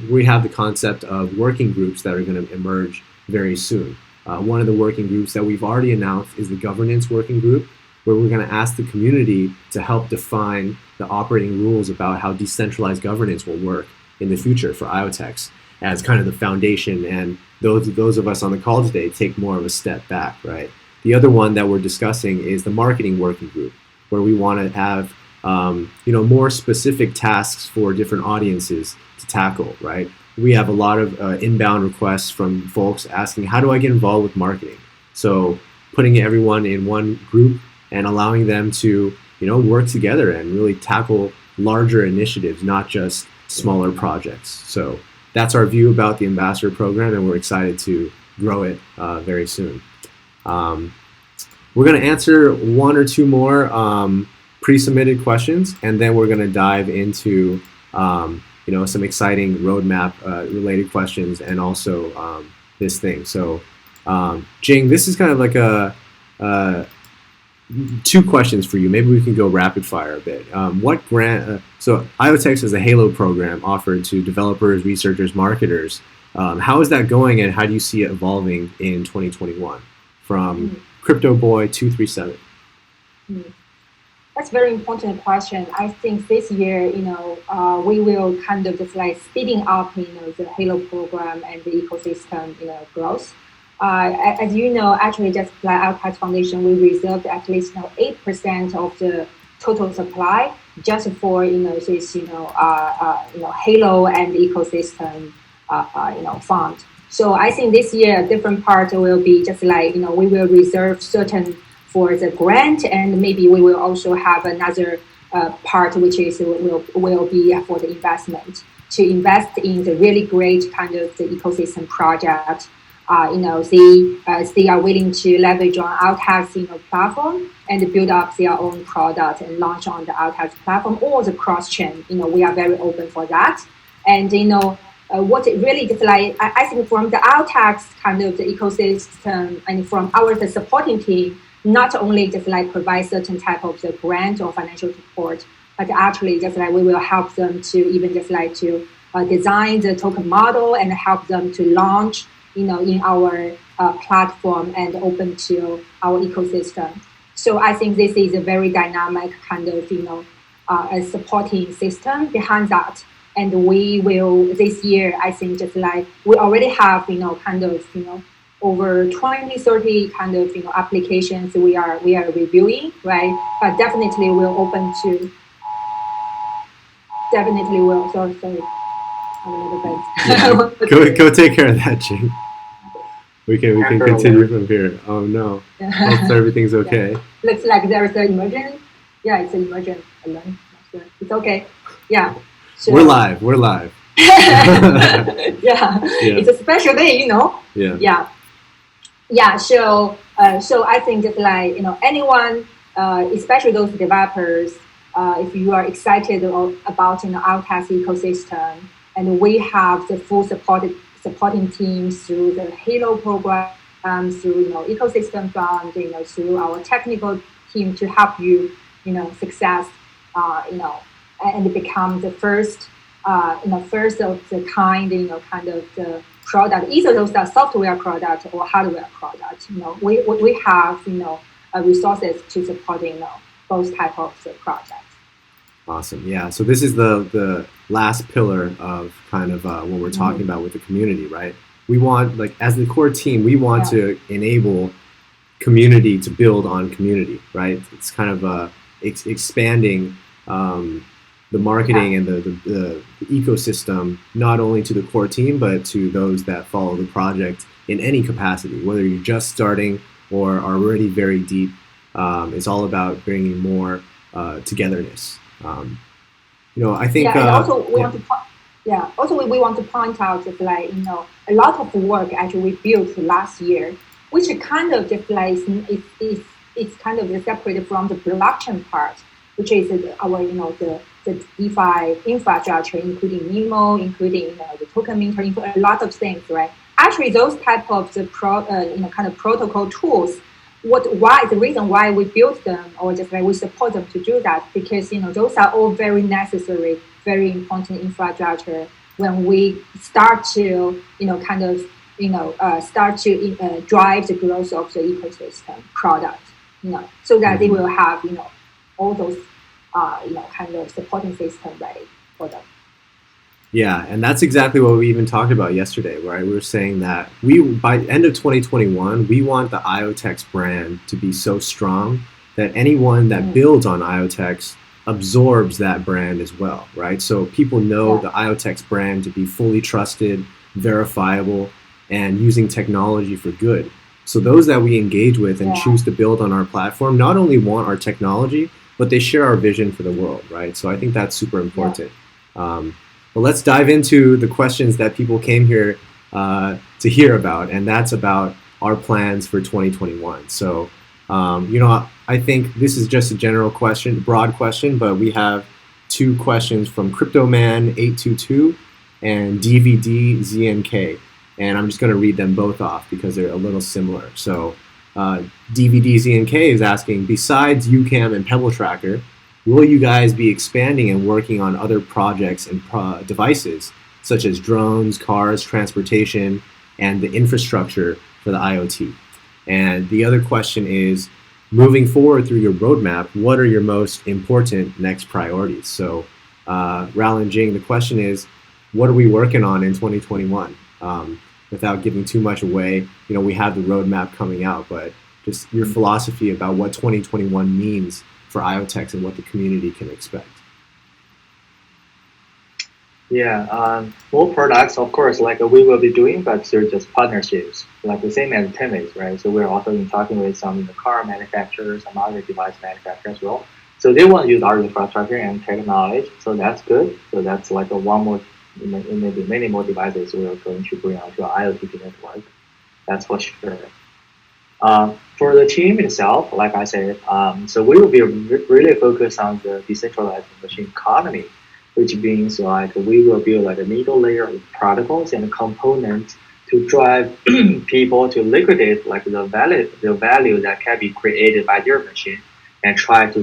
we have the concept of working groups that are going to emerge very soon. One of the working groups that we've already announced is the governance working group, where we're going to ask the community to help define the operating rules about how decentralized governance will work in the future for IoTeX as kind of the foundation. And those of us on the call today take more of a step back, right? The other one that we're discussing is the marketing working group, where we want to have more specific tasks for different audiences to tackle, right? We have a lot of inbound requests from folks asking, how do I get involved with marketing? So putting everyone in one group and allowing them to, work together and really tackle larger initiatives, not just smaller projects. So that's our view about the ambassador program, and we're excited to grow it very soon. We're going to answer one or two more pre-submitted questions, and then we're going to dive into some exciting roadmap related questions, and also this thing. So Jing, this is kind of like two questions for you. Maybe we can go rapid fire a bit. What grant? So IoTeX is a Halo program offered to developers, researchers, marketers. How is that going, and how do you see it evolving in 2021? From Crypto Boy 237.
That's a very important question. I think this year, we will kind of just like speeding up, the Halo program and the ecosystem, growth. As you know, actually, just like IoTeX Foundation, we reserved at least 8% of the total supply just for this Halo and ecosystem fund. So I think this year a different part will be just like we will reserve certain for the grant, and maybe we will also have another part which is will be for the investment, to invest in the really great kind of the ecosystem project they are willing to leverage on IoTeX platform and build up their own product and launch on the IoTeX platform or the cross chain. We are very open for that. And what it really just like I think from the IoTeX kind of the ecosystem and from the supporting team, not only just like provide certain type of the grant or financial support, but actually just like we will help them to even just like to design the token model and help them to launch in our platform and open to our ecosystem. So I think this is a very dynamic kind of a supporting system behind that. And we will this year, I think just like we already have kind of over 20, 30 kind of applications we are reviewing, right? But definitely we'll open to definitely will. Sorry. I'm a little bit.
Yeah. Go take care of that, Jing. We can continue from here. Oh no. Hope everything's okay.
Yeah. Looks like there's an emergent. Yeah, it's an emergent alert. It's okay. Yeah. So,
we're live.
Yeah. It's a special day, Yeah. So I think just like anyone, especially those developers, if you are excited about IoTeX ecosystem, and we have the full supporting teams through the Halo program, through ecosystem fund, through our technical team to help you, success, and become the first of the kind, kind of the product. Either those are software product or hardware product. We have resources to support both type of the projects.
Awesome. Yeah. So this is the last pillar of kind of what we're talking about with the community, right? We want, like, as the core team, we want to enable community to build on community, right? It's kind of expanding the marketing and the ecosystem, not only to the core team, but to those that follow the project in any capacity, whether you're just starting or are already very deep. It's all about bringing more togetherness. I think.
Yeah, and also we want to. Also, we want to point out that a lot of work actually we built last year, which kind of just like it's kind of separated from the production part, which is our the DeFi infrastructure, including mimo, including the token minter, including a lot of things, right? Actually, those type of the kind of protocol tools. The reason why we built them or just like we support them to do that, because those are all very necessary, very important infrastructure when we start to kind of start to drive the growth of the ecosystem product, so that they will have all those kind of supporting system ready for them.
Yeah, and that's exactly what we even talked about yesterday, right? We were saying that by end of 2021, we want the IoTeX brand to be so strong that anyone that builds on IoTeX absorbs that brand as well, right? So people know the IoTeX brand to be fully trusted, verifiable, and using technology for good. So those that we engage with and choose to build on our platform not only want our technology, but they share our vision for the world, right? So I think that's super important. But let's dive into the questions that people came here to hear about, and that's about our plans for 2021. So, I think this is just a general question, broad question, but we have two questions from CryptoMan822 and DVDZNK, and I'm just going to read them both off because they're a little similar. So, DVDZNK is asking, besides Ucam and Pebble Tracker, will you guys be expanding and working on other projects and devices, such as drones, cars, transportation, and the infrastructure for the IoT? And the other question is, moving forward through your roadmap, what are your most important next priorities? So, Raullen, Jing, the question is, what are we working on in 2021? Without giving too much away, we have the roadmap coming out, but just your philosophy about what 2021 means for IoTeX and what the community can expect.
Yeah, more products, of course, like we will be doing, but they're just partnerships, like the same as Timmy's, right? So we're also talking with some car manufacturers, some other device manufacturers as well. So they want to use our infrastructure and technology, so that's good. So that's like one more, maybe many more devices we're going to bring onto our IoT network. That's for sure. For the team itself, like I said, so we will be really focused on the decentralized machine economy, which means like we will build like a middle layer of protocols and components to drive people to liquidate like the value that can be created by their machine, and try to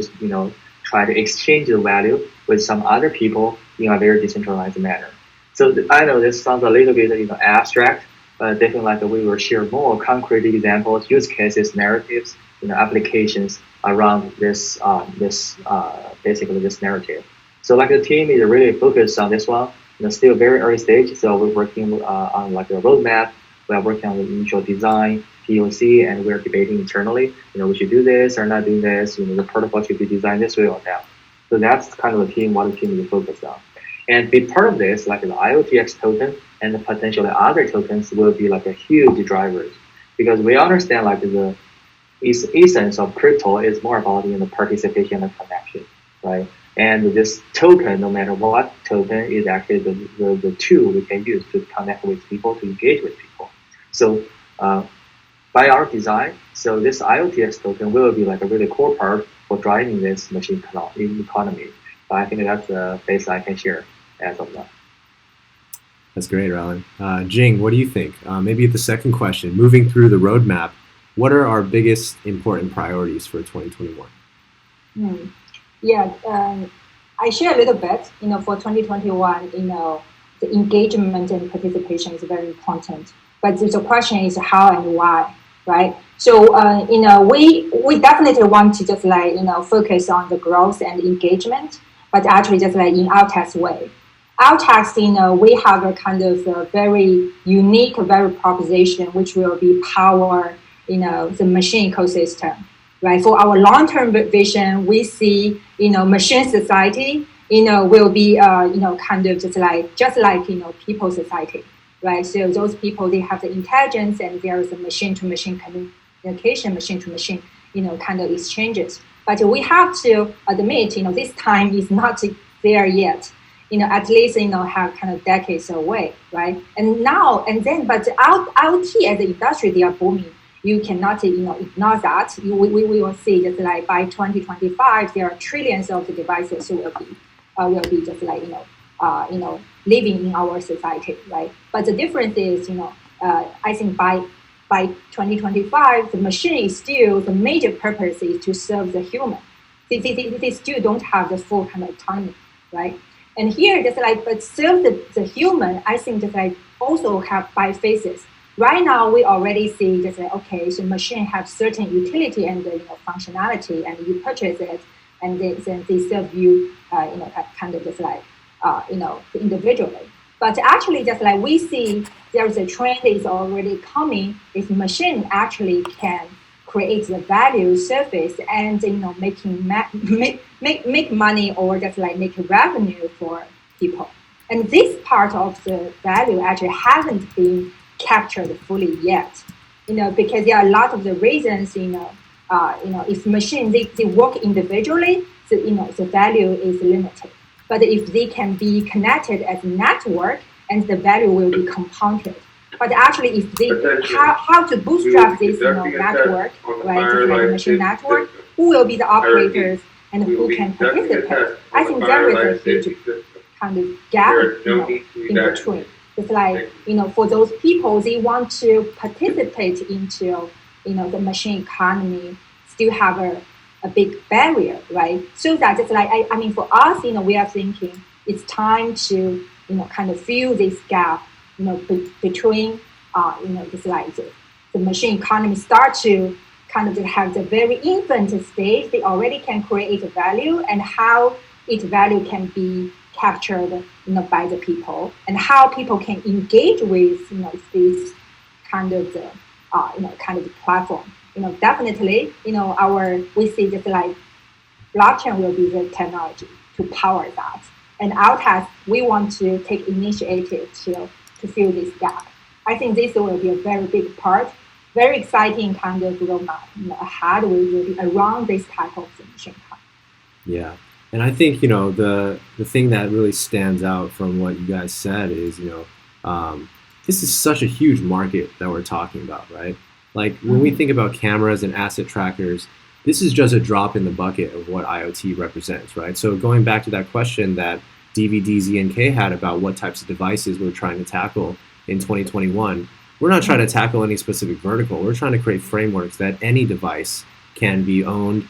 exchange the value with some other people in a very decentralized manner. So I know this sounds a little bit abstract, but definitely like we will share more concrete examples, use cases, narratives, applications around basically this narrative. So like the team is really focused on this one. Still very early stage, so we're working on like a roadmap. We are working on the initial design, POC, and we're debating internally. We should do this or not do this. The protocol should be designed this way or that. So that's kind of the team, what the team is focused on. And be part of this, like the IoTeX token and the potentially other tokens will be like a huge drivers, because we understand like the essence of crypto is more about participation and connection, right? And this token, no matter what token, is actually the tool we can use to connect with people, to engage with people. So by our design, so this IoTX token will be like a really core part for driving this machine economy. But I think that's the base I can share as of now.
That's great, Raullen. Jing, what do you think? Maybe the second question, moving through the roadmap, what are our biggest important priorities for 2021?
Yeah, I share a little bit. For 2021, the engagement and participation is very important. But the question is how and why, right? So, we definitely want to just focus on the growth and engagement, but actually just in IoTeX way. IoTeX, we have a kind of a very unique, very proposition, which will be power, the machine ecosystem. Right. For our long-term vision, we see, machine society, will be, kind of just like people society, right? So those people, they have the intelligence, and there is a machine-to-machine communication, machine-to-machine, kind of exchanges. But we have to admit, this time is not there yet. At least, have kind of decades away, right? And now and then, but IoT as an industry, they are booming. You cannot, ignore that. We will see just like by 2025, there are trillions of the devices will be just like living in our society, right? But the difference is, I think by 2025, the machine is still the major purpose is to serve the human. They still don't have the full kind of autonomy, right? And here, just like but serve the human, I think just like also have by phases. Right now, we already see just like, okay, so machine have certain utility and functionality, and you purchase it, and then they serve you, kind of just like, individually. But actually, just like we see, there is a trend is already coming. If machine actually can create the value surface and making make money or just like make revenue for people, and this part of the value actually haven't been captured fully yet, because there are a lot of the reasons, if machines they work individually, so the value is limited. But if they can be connected as a network, and the value will be compounded. But actually, if they how to bootstrap this network, right, just like a machine network, who will be the operators and who can participate? I think there is a huge kind of gap, in between. It's like, for those people, they want to participate into, the machine economy, still have a big barrier, right? So that it's like, I mean, for us, we are thinking it's time to, kind of fill this gap, between, just like the machine economy start to kind of have the very infant stage. They already can create a value, and how its value can be captured, by the people, and how people can engage with, this kind of the, kind of the platform. Definitely, we see just like blockchain will be the technology to power that. And IoTeX, we want to take initiative to fill this gap. I think this will be a very big part, very exciting kind of roadmap ahead will be around this type of machine.
Yeah. And I think, the thing that really stands out from what you guys said is, this is such a huge market that we're talking about, right? Like when we think about cameras and asset trackers, this is just a drop in the bucket of what IoT represents, right? So going back to that question that DVDZNK had about what types of devices we're trying to tackle in 2021, we're not trying to tackle any specific vertical. We're trying to create frameworks that any device can be owned.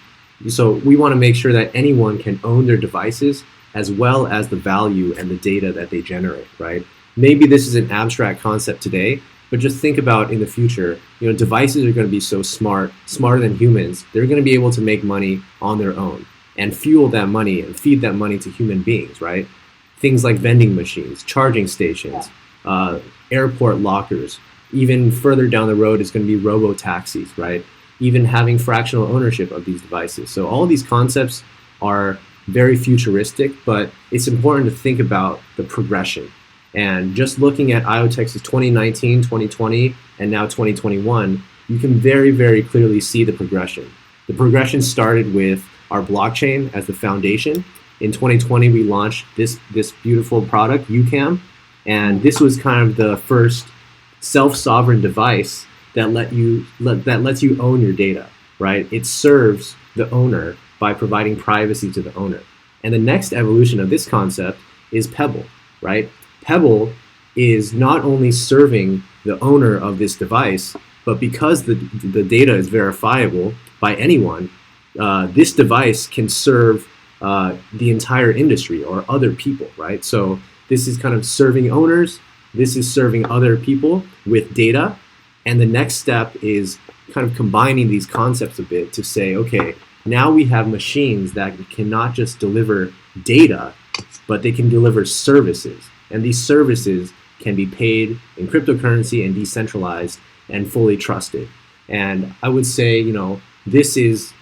So we want to make sure that anyone can own their devices as well as the value and the data that they generate, right? Maybe this is an abstract concept today, but just think about in the future, devices are going to be so smart, smarter than humans. They're going to be able to make money on their own and fuel that money and feed that money to human beings, right? Things like vending machines, charging stations, airport lockers. Even further down the road is going to be robo-taxis, right? Even having fractional ownership of these devices. So all these concepts are very futuristic, but it's important to think about the progression. And just looking at IoTex's 2019, 2020, and now 2021, you can very, very clearly see the progression. The progression started with our blockchain as the foundation. In 2020, we launched this beautiful product, Ucam, and this was kind of the first self-sovereign device that lets you own your data, right? It serves the owner by providing privacy to the owner. And the next evolution of this concept is Pebble, right? Pebble is not only serving the owner of this device, but because the data is verifiable by anyone, this device can serve the entire industry or other people, right? So this is kind of serving owners, this is serving other people with data, and the next step is kind of combining these concepts a bit to say, okay, now we have machines that cannot just deliver data, but they can deliver services. And these services can be paid in cryptocurrency and decentralized and fully trusted. And I would say, this is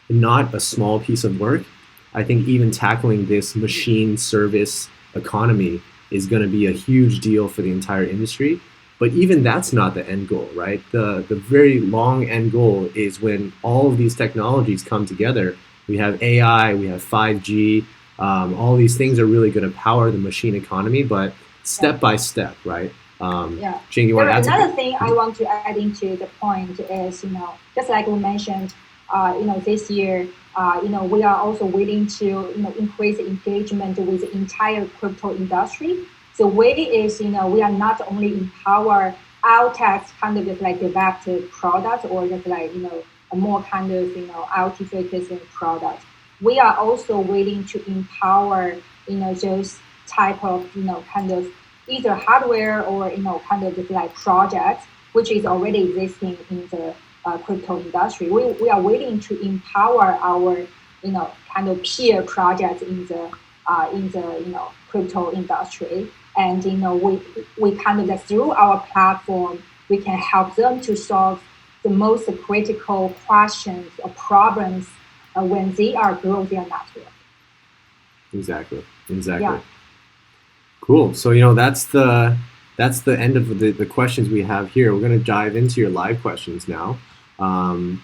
not a small piece of work. I think even tackling this machine service economy is going to be a huge deal for the entire industry. But even that's not the end goal, right? The very long end goal is when all of these technologies come together. We have AI, we have 5G, all these things are really going to power the machine economy, but step by step, right? Jing, you want to add something?
Another thing I want to add into the point is, just like we mentioned, this year, we are also willing to, increase engagement with the entire crypto industry. The way is, we are not only empower our tax kind of just like developed product or just like, a more kind of, IoT focused product. We are also willing to empower, those type of, kind of either hardware or, kind of just like projects, which is already existing in the crypto industry. We are willing to empower our, kind of peer projects in the crypto industry. And, we kind of like through our platform, we can help them to solve the most critical questions or problems when they are growing their network.
Exactly.
Yeah.
Cool. So, that's the end of the questions we have here. We're going to dive into your live questions now. And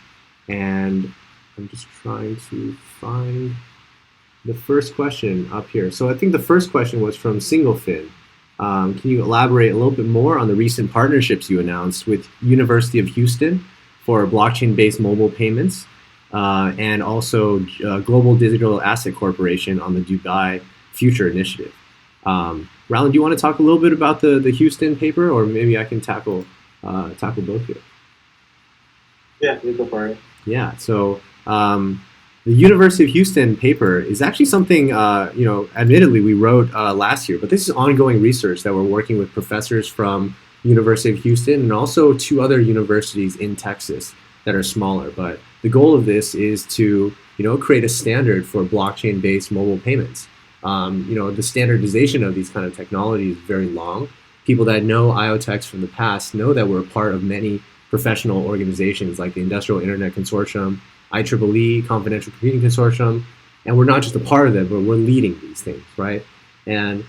I'm just trying to find the first question up here. So I think the first question was from SingleFin. Can you elaborate a little bit more on the recent partnerships you announced with University of Houston for blockchain-based mobile payments and also Global Digital Asset Corporation on the Dubai Future Initiative? Raullen, do you want to talk a little bit about the Houston paper, or maybe I can tackle both here?
Yeah, you go for it.
Yeah, so the University of Houston paper is actually something, admittedly we wrote last year, but this is ongoing research that we're working with professors from University of Houston and also 2 other universities in Texas that are smaller. But the goal of this is to, create a standard for blockchain-based mobile payments. The standardization of these kind of technologies is very long. People that know IoTeX from the past know that we're a part of many professional organizations like the Industrial Internet Consortium, IEEE, Confidential Computing Consortium, and we're not just a part of it, but we're leading these things, right? And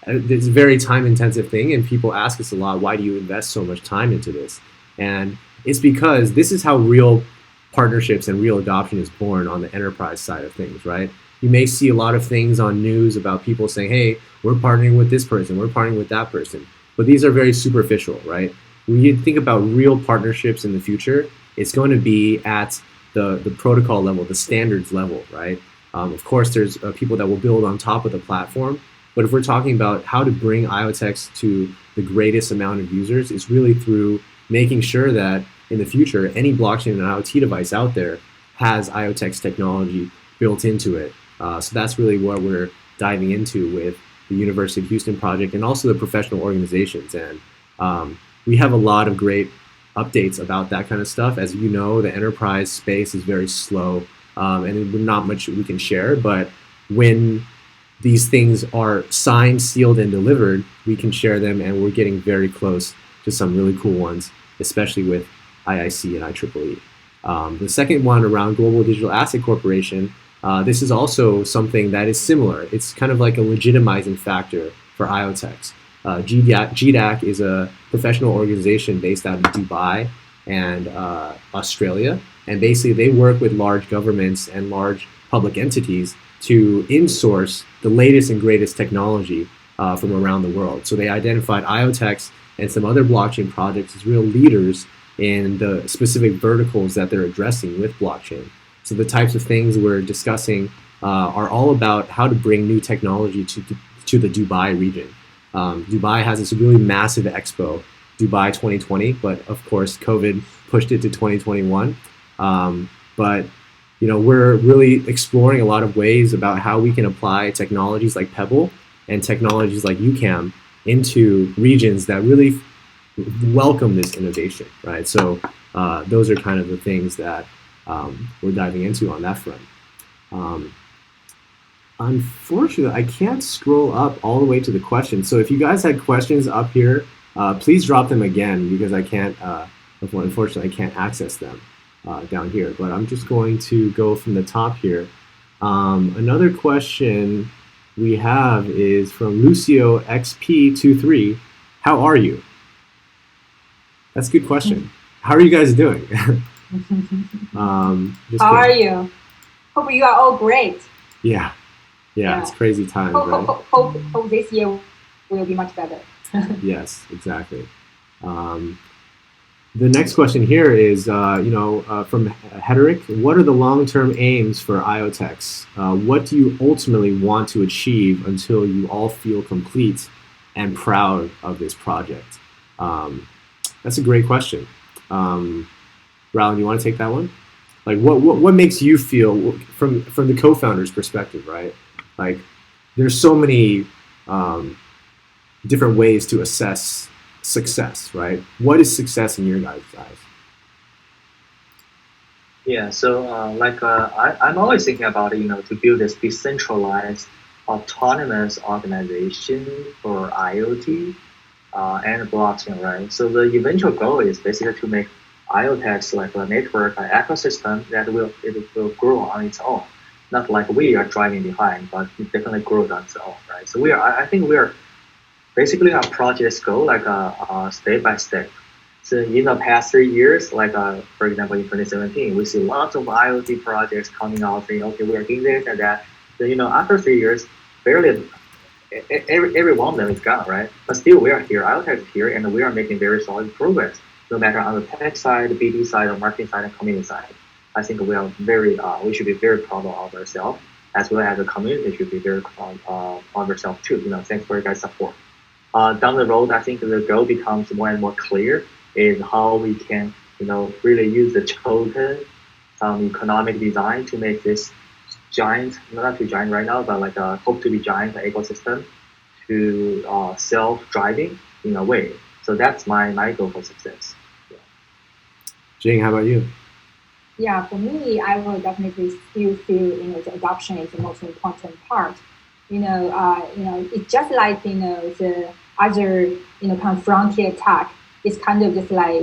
it's a very time-intensive thing, and people ask us a lot, why do you invest so much time into this? And it's because this is how real partnerships and real adoption is born on the enterprise side of things, right? You may see a lot of things on news about people saying, hey, we're partnering with this person, we're partnering with that person. but these are very superficial, right? When you think about real partnerships in the future, it's going to be at the protocol level, the standards level, right? Of course, there's people that will build on top of the platform, but if we're talking about how to bring IoTeX to the greatest amount of users, it's really through making sure that in the future, any blockchain and IoT device out there has IoTeX technology built into it. So that's really what we're diving into with the University of Houston project and also the professional organizations. And we have a lot of great updates about that kind of stuff. As you know, the enterprise space is very slow, and not much we can share. But when these things are signed, sealed, and delivered, we can share them, and we're getting very close to some really cool ones, especially with IIC and IEEE. The second one around Global Digital Asset Corporation, this is also something that is similar. It's kind of like a legitimizing factor for IoTeX. GDAC is a professional organization based out of Dubai and Australia, and basically they work with large governments and large public entities to in-source the latest and greatest technology from around the world. So they identified IoTeX and some other blockchain projects as real leaders in the specific verticals that they're addressing with blockchain. So the types of things we're discussing are all about how to bring new technology to the Dubai region. Dubai has this really massive expo, Dubai 2020, but of course COVID pushed it to 2021. But we're really exploring a lot of ways about how we can apply technologies like Pebble and technologies like Ucam into regions that really welcome this innovation, right? So those are kind of the things that we're diving into on that front. Unfortunately, I can't scroll up all the way to the questions. So if you guys had questions up here, please drop them again because I can't, unfortunately, I can't access them down here. But I'm just going to go from the top here. Another question we have is from Lucio XP23. How are you? That's a good question. How are you guys doing?
How are you? Hope you are all great.
Yeah, it's crazy times, right?
Hope this year will be much better.
Yes, exactly. The next question here is, from Hederick. What are the long-term aims for IoTeX? What do you ultimately want to achieve until you all feel complete and proud of this project? That's a great question. Raullen, you want to take that one? Like, what makes you feel from the co-founder's perspective, right? Like, there's so many different ways to assess success, right? What is success in your guys' eyes?
Yeah, so I'm always thinking about to build this decentralized, autonomous organization for IoT and blockchain, right? So the eventual goal is basically to make IoTeX like a network, an ecosystem that it will grow on its own. Not like we are driving behind, but it definitely grows on its own, right? So I think we are basically our projects go like step by step. So in the past 3 years, like for example in 2017, we see lots of IoT projects coming out saying, okay, we are doing this and that. So after 3 years, barely every one of them is gone, right? But still, we are here. IoTeX is here, and we are making very solid progress. No matter on the tech side, the BD side, or marketing side, and community side, I think we are we should be very proud of ourselves, as well as the community should be very proud of ourselves too. Thanks for your guys' support. Down the road, I think the goal becomes more and more clear is how we can, really use the token economic design to make this giant, not too giant right now, but like hope to be giant ecosystem to self-driving in a way. So that's my goal for success. Yeah.
Jing, how about you?
Yeah, for me, I will definitely still feel the adoption is the most important part. It's just like the other kind of frontier tech. It's kind of just like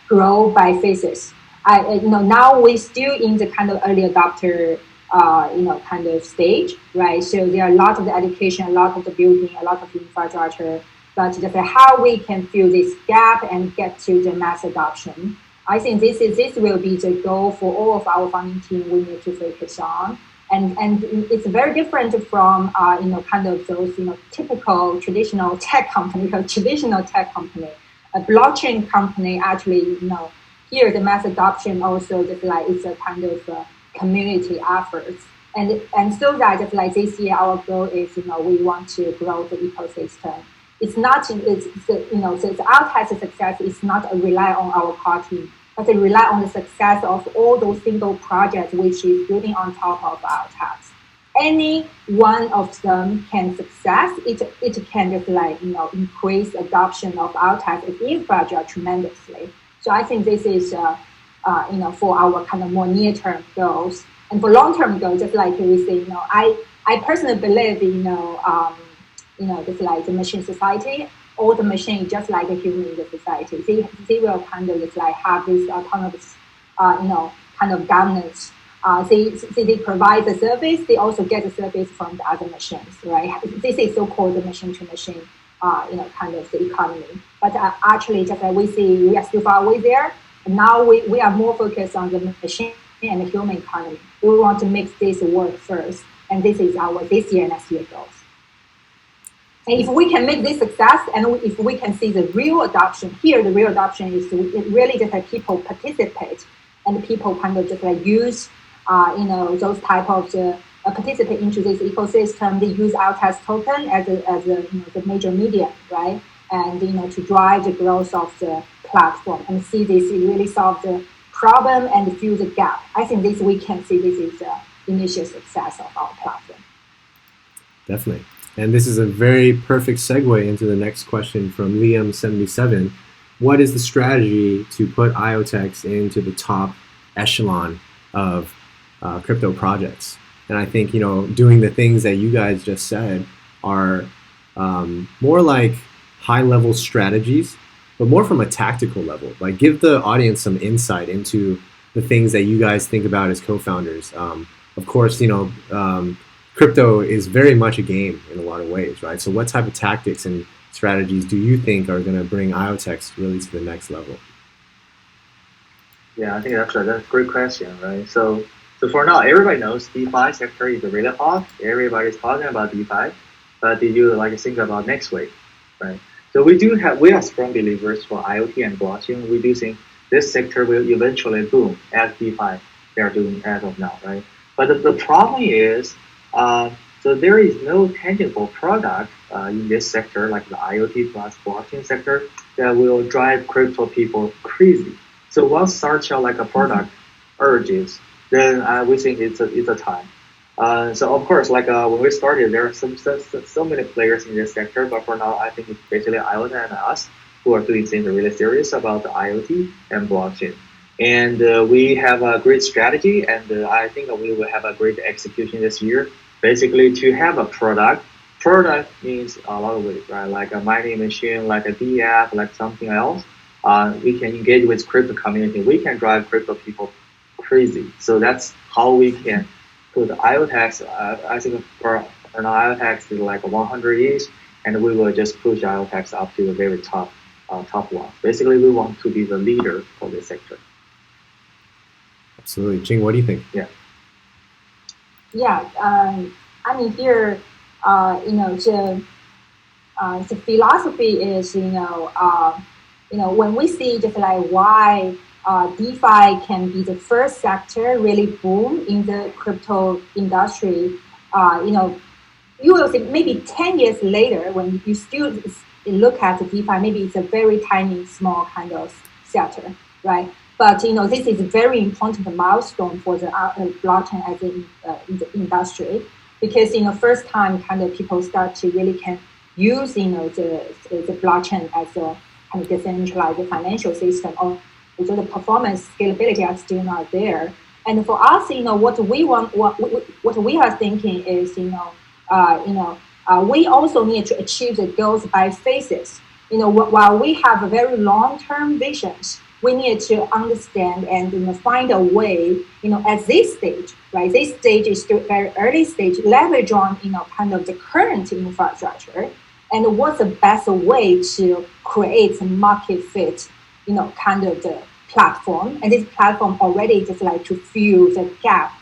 grow by phases. Now we're still in the kind of early adopter kind of stage, right? So there are a lot of the education, a lot of the building, a lot of infrastructure. But just how we can fill this gap and get to the mass adoption. I think this will be the goal for all of our founding team we need to focus on. and it's very different from kind of those typical traditional tech company or traditional tech company. A blockchain company actually here the mass adoption also just like it's a kind of community effort, and so that just like this year our goal is we want to grow the ecosystem. It's not so our test success is not a rely on our core team, but they rely on the success of all those single projects which is building on top of our task. Any one of them can success, it can just like increase adoption of our task infrastructure tremendously. So I think this is for our kind of more near-term goals. And for long-term goals, just like we say, I personally believe just like the machine society. All the machine just like a human in the society. They will kind of just like have this autonomous, kind of governance. They provide the service. They also get the service from the other machines, right? This is so-called the machine-to-machine, kind of the economy. But actually, just like we see, we are still far away there. And now we are more focused on the machine and the human economy. We want to make this work first, and this is our this year and next year goals. And if we can make this success, and if we can see the real adoption here, the real adoption is really just like people participate, and people kind of just like use, those type of participate into this ecosystem. They use our test token as the major medium, right? And to drive the growth of the platform and see this really solve the problem and fill the gap. I think this we can see this is the initial success of our platform.
Definitely. And this is a very perfect segue into the next question from Liam77. What is the strategy to put IoTeX into the top echelon of crypto projects? And I think, doing the things that you guys just said are more like high-level strategies, but more from a tactical level. Like, give the audience some insight into the things that you guys think about as co-founders. Of course, crypto is very much a game in a lot of ways, right? So what type of tactics and strategies do you think are going to bring IoTeX really to the next level?
Yeah, I think that's a great question, right? So for now, everybody knows DeFi sector is really hot. Everybody's talking about DeFi, but did you think about next wave, right? So we are strong believers for IoT and blockchain. We do think this sector will eventually boom as DeFi they are doing as of now, right? But the problem is, so there is no tangible product in this sector, like the IoT plus blockchain sector, that will drive crypto people crazy. So once such a product urges, then we think it's a time. So of course, when we started, there are so many players in this sector, but for now, I think it's basically IoT and us who are doing things really serious about the IoT and blockchain. And we have a great strategy, and I think we will have a great execution this year. Basically, to have a product means a lot of ways, right? Like a mining machine, like a DApp, like something else. We can engage with crypto community. We can drive crypto people crazy. So that's how we can put IoTeX. I think for now, IoTeX is like 100 each, and we will just push IoTeX up to the very top one. Basically, we want to be the leader for this sector.
Absolutely. Jing, what do you think?
Yeah.
Yeah, I mean here, the philosophy is, when we see just like why DeFi can be the first sector really boom in the crypto industry, you will think maybe 10 years later when you still look at the DeFi, maybe it's a very tiny, small kind of sector, right? But this is a very important milestone for the blockchain as in the industry, because first time kind of people start to really can use the blockchain as a kind of decentralized financial system. Although the performance scalability are still not there. And for us, what we want, what we are thinking is, we also need to achieve the goals by phases. While we have a very long-term visions, we need to understand and find a way, at this stage, right? This stage is still very early stage, leverage on, kind of the current infrastructure, and what's the best way to create a market fit, kind of the platform. And this platform already just like to fill the gap,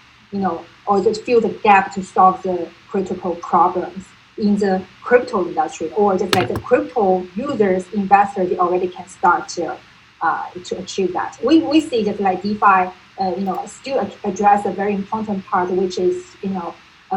or just fill the gap to solve the critical problems in the crypto industry, or just like the crypto users, investors, they already can start to achieve that. We see just like DeFi, still address a very important part, which is,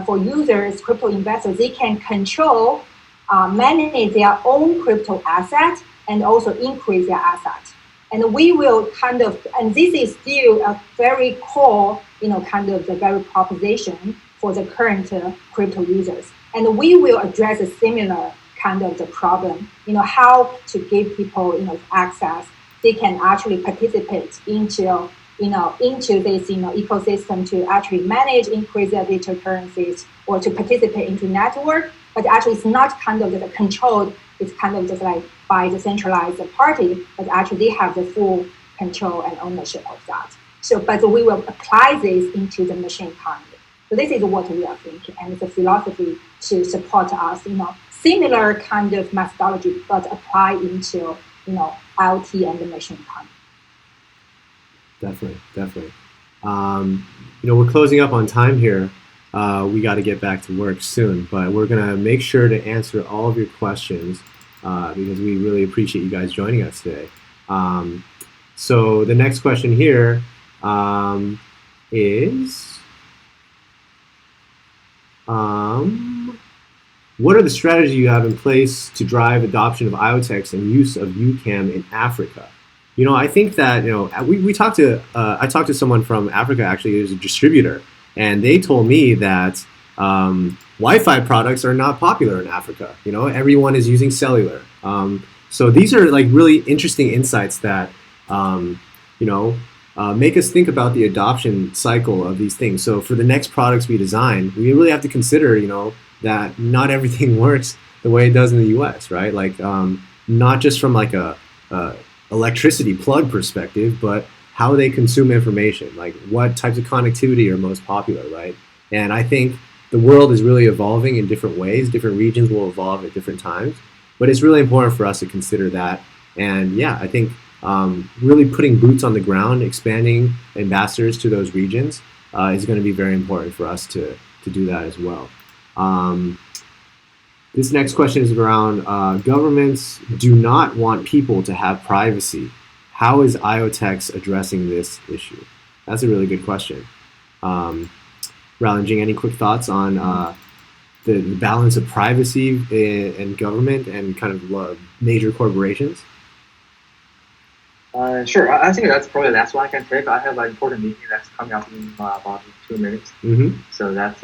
for users, crypto investors, they can control, manage their own crypto asset and also increase their asset. And we will and this is still a very core, the very proposition for the current crypto users. And we will address a similar the problem, how to give people, access. They can actually participate into this, ecosystem to actually manage, increase their digital currencies, or to participate into network. But actually, it's not just controlled. It's just like by the centralized party, but actually they have the full control and ownership of that. So, but we will apply this into the machine economy. So this is what we are thinking, and it's a philosophy to support us, similar methodology, but apply into, IoT and the machine economy.
Definitely. We're closing up on time here. We got to get back to work soon, but we're going to make sure to answer all of your questions because we really appreciate you guys joining us today. So the next question here is, what are the strategies you have in place to drive adoption of IoTeX and use of Ucam in Africa? I think that, we talked to, I talked to someone from Africa, actually, who's a distributor, and they told me that Wi-Fi products are not popular in Africa. Everyone is using cellular. So these are like really interesting insights that, make us think about the adoption cycle of these things. So for the next products we design, we really have to consider, that not everything works the way it does in the US, right? Like, not just from like a electricity plug perspective, but how they consume information, like what types of connectivity are most popular, right? And I think the world is really evolving in different ways. Different regions will evolve at different times, but it's really important for us to consider that. And yeah, I think really putting boots on the ground, expanding ambassadors to those regions is going to be very important for us to do that as well. This next question is around governments do not want people to have privacy. How is IoTeX addressing this issue? That's a really good question. Raullen, Jing, any quick thoughts on the balance of privacy in government and kind of major corporations?
Sure. I think that's probably the last one I can take. I have an important meeting that's coming up in about 2 minutes.
Mm-hmm.
So that's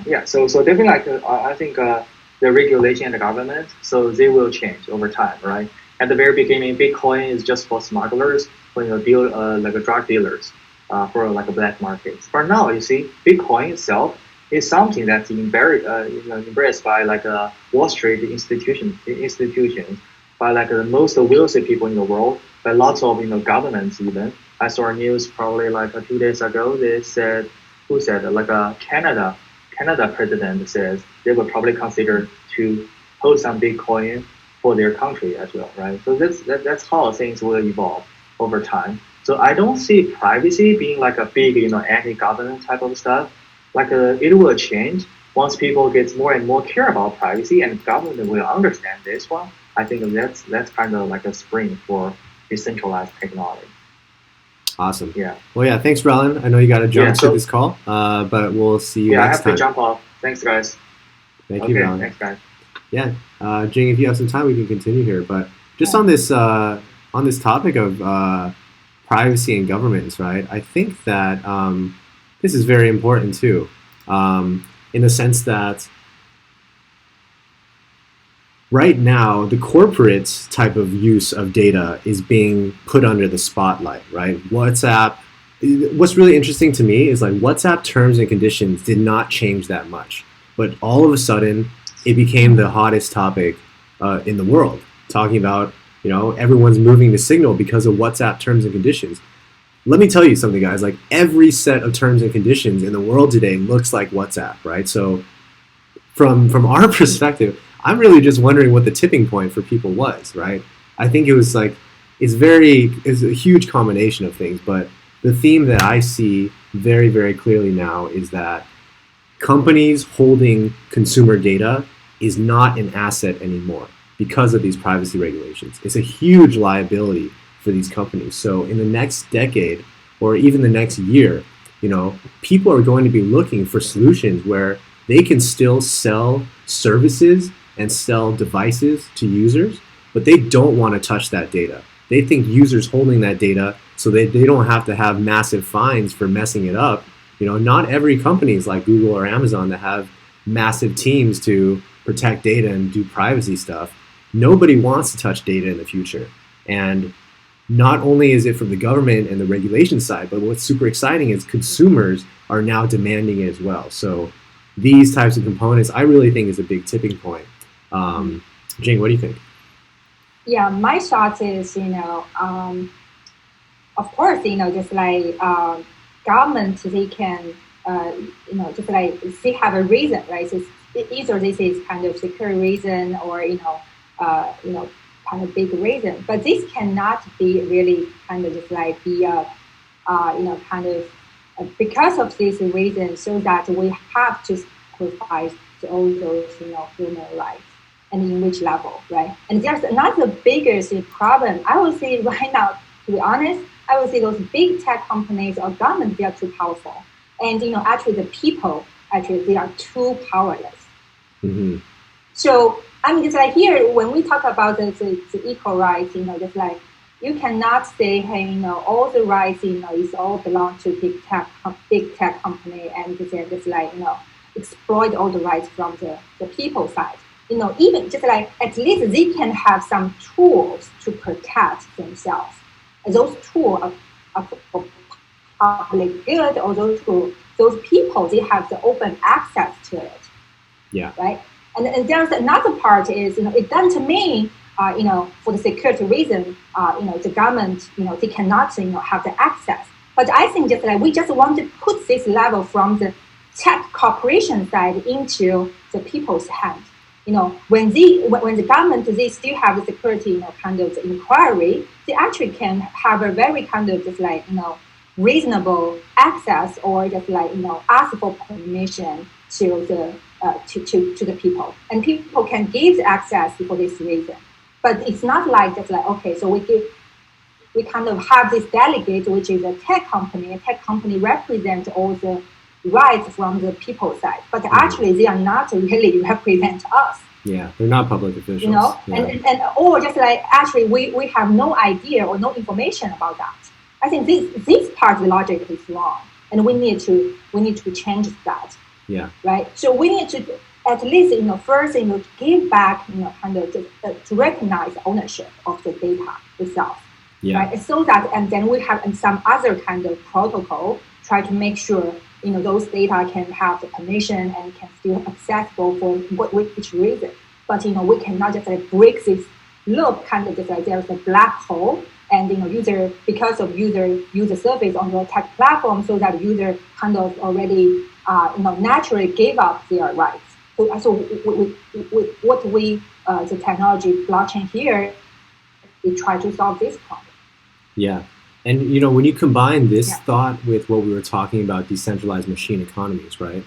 yeah. So definitely, I think the regulation and the government, so they will change over time, right? At the very beginning, Bitcoin is just for smugglers, for like drug dealers, for like a black market. But now you see, Bitcoin itself is something that's embraced by like Wall Street institutions, by like the most wealthy people in the world, by lots of governments even. I saw a news probably like 2 days ago. They said, who said like Canada president says they will probably consider to hold some Bitcoin for their country as well, right? So that's how things will evolve over time. So I don't see privacy being like a big anti-government type of stuff. Like it will change once people get more and more care about privacy, and government will understand this one. I think that's kind of like a spring for decentralized technology.
Awesome.
Yeah.
Well, yeah. Thanks, Raullen. I know you got to jump to this call, but we'll see you next time.
I have to jump off. Thanks, guys.
Thank you, Raullen.
Thanks, guys.
Yeah, Jing, if you have some time, we can continue here. But just on this topic of privacy and governments, right? I think that this is very important too, in the sense that right now the corporate type of use of data is being put under the spotlight, right? WhatsApp. What's really interesting to me is like WhatsApp terms and conditions did not change that much, but all of a sudden it became the hottest topic in the world, talking about, everyone's moving to Signal because of WhatsApp terms and conditions. Let me tell you something, guys, like every set of terms and conditions in the world today looks like WhatsApp, right? So from our perspective, I'm really just wondering what the tipping point for people was, right? I think it was like, it's a huge combination of things, but the theme that I see very, very clearly now is that companies holding consumer data is not an asset anymore because of these privacy regulations. It's a huge liability for these companies. So in the next decade or even the next year, people are going to be looking for solutions where they can still sell services and sell devices to users, but they don't want to touch that data. They think users holding that data so they don't have to have massive fines for messing it up. Not every company is like Google or Amazon that have massive teams to protect data and do privacy stuff. Nobody wants to touch data in the future. And not only is it from the government and the regulation side, but what's super exciting is consumers are now demanding it as well. So these types of components, I really think is a big tipping point. Jing, what do you think?
Yeah, my thought is, of course, just like government, they can, just like they have a reason, right? So either this is kind of secure reason or, kind of big reason, but this cannot be really kind of just like be kind of because of this reason, so that we have to sacrifice all those, human rights. And in which level, right? And there's another biggest problem. I would say right now, to be honest, I would say those big tech companies or government, they are too powerful. And, actually the people, they are too powerless.
Mm-hmm.
So, just like here, when we talk about the equal rights, just like you cannot say, hey, all the rights, is all belong to big tech company and just like, exploit all the rights from the people side. Even just like at least they can have some tools to protect themselves. And those tools are for public good, or those people, they have the open access to it.
Yeah.
Right. And there's another part is, it doesn't mean, for the security reason, the government, they cannot, have the access. But I think just like we just want to put this level from the tech corporation side into the people's hand. When the government, they still have the security, kind of inquiry, they actually can have a very kind of just like, reasonable access, or just like, ask for permission to the people. And people can give access for this reason. But it's not like just like, okay, so we kind of have this delegate, which is a tech company. A tech company represents all the rights from the people side, but actually they are not really represent us.
Yeah, they're not public officials.
Yeah. And or just like actually we have no idea or no information about that. I think this part of the logic is wrong, and we need to change that.
Yeah.
Right. So we need to at least first give back kind of to recognize ownership of the data itself.
Yeah.
Right. So that, and then we have some other kind of protocol try to make sure those data can have the permission and can still accessible for which reason. But we cannot just like break this loop, kind of just like there's a black hole, and because of user surface on the tech platform, so that user kind of already naturally gave up their rights. So the technology blockchain here, we try to solve this problem.
Yeah. And, when you combine this thought with what we were talking about, decentralized machine economies, right?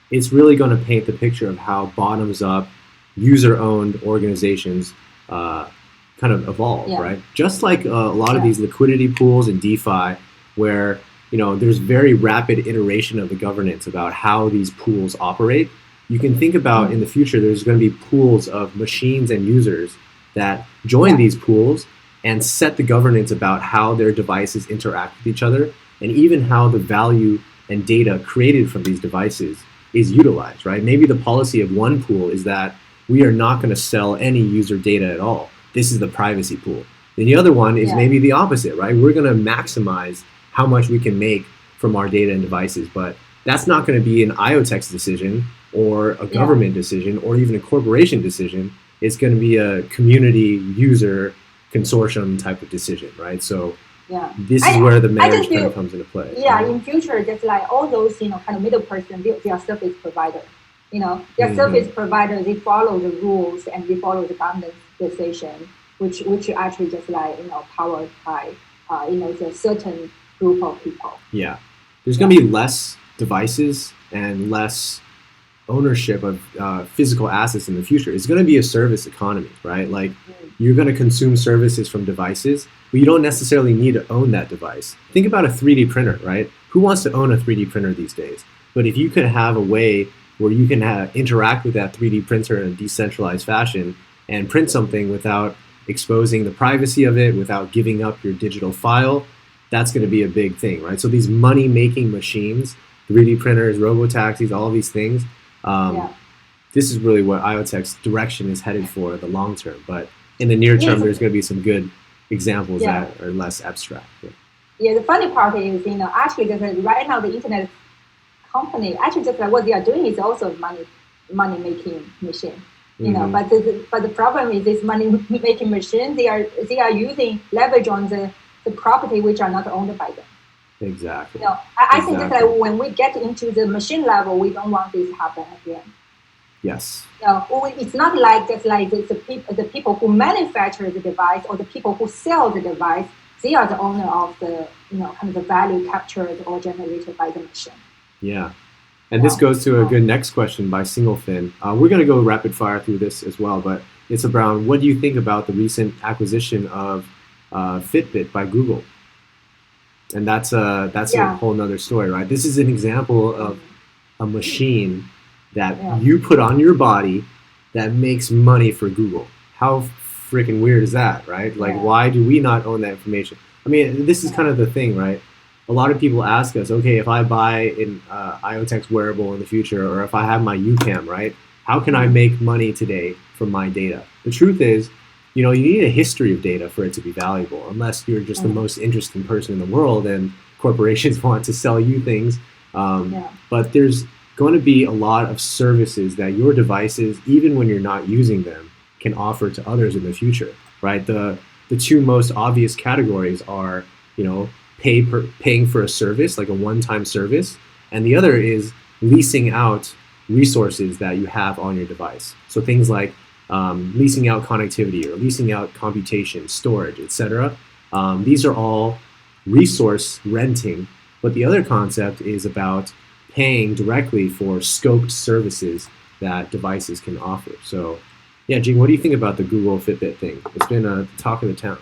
It's really going to paint the picture of how bottoms-up, user-owned organizations kind of evolve, right? Just like a lot of these liquidity pools and DeFi, where, there's very rapid iteration of the governance about how these pools operate. You can think about in the future, there's going to be pools of machines and users that join these pools and set the governance about how their devices interact with each other, and even how the value and data created from these devices is utilized, right? Maybe the policy of one pool is that we are not going to sell any user data at all. This is the privacy pool. Then the other one is maybe the opposite, right? We're going to maximize how much we can make from our data and devices, but that's not going to be an IoTeX decision or a government decision or even a corporation decision. It's going to be a community user consortium type of decision, right? So this is where the marriage kind of comes into play.
Yeah, in future, just like all those, kind of middle person, they are service provider. Their service provider, they follow the rules and they follow the government decision, which actually just like, powered by, the certain group of people.
Yeah. There's going to be less devices and less ownership of physical assets in the future. It's going to be a service economy, right? Like you're going to consume services from devices, but you don't necessarily need to own that device. Think about a 3D printer, right? Who wants to own a 3D printer these days? But if you could have a way where you can interact with that 3D printer in a decentralized fashion and print something without exposing the privacy of it, without giving up your digital file, that's going to be a big thing, right? So these money-making machines, 3D printers, robo-taxis, all of these things, this is really what IoTeX direction is headed for the long term. But in the near term, there's going to be some good examples that are less abstract.
The funny part is, actually, right now the internet company, actually just like what they are doing is also money-making machine. But the problem is this money-making machine, they are using leverage on the property which are not owned by them.
Exactly.
I think that when we get into the machine level, we don't want this to happen again.
Yes.
It's not like just like the people who manufacture the device or the people who sell the device, they are the owner of the kind of the value captured or generated by the machine.
Yeah. And this goes to a good next question by Singlefin. We're going to go rapid fire through this as well, but it's around what do you think about the recent acquisition of Fitbit by Google? And that's a whole nother story, right? This is an example of a machine that you put on your body that makes money for Google. How freaking weird is that, right? Like, why do we not own that information? I mean, this is kind of the thing, right? A lot of people ask us, okay, if I buy an IoTeX wearable in the future, or if I have my Ucam, right? How can I make money today from my data? The truth is, you need a history of data for it to be valuable, unless you're just the most interesting person in the world and corporations want to sell you things. But there's going to be a lot of services that your devices, even when you're not using them, can offer to others in the future, right? The two most obvious categories are, paying for a service, like a one-time service, and the other is leasing out resources that you have on your device. So things like leasing out connectivity or leasing out computation, storage, etc. These are all resource renting, but the other concept is about paying directly for scoped services that devices can offer. So, Jing, what do you think about the Google Fitbit thing? It's been a talk of the town.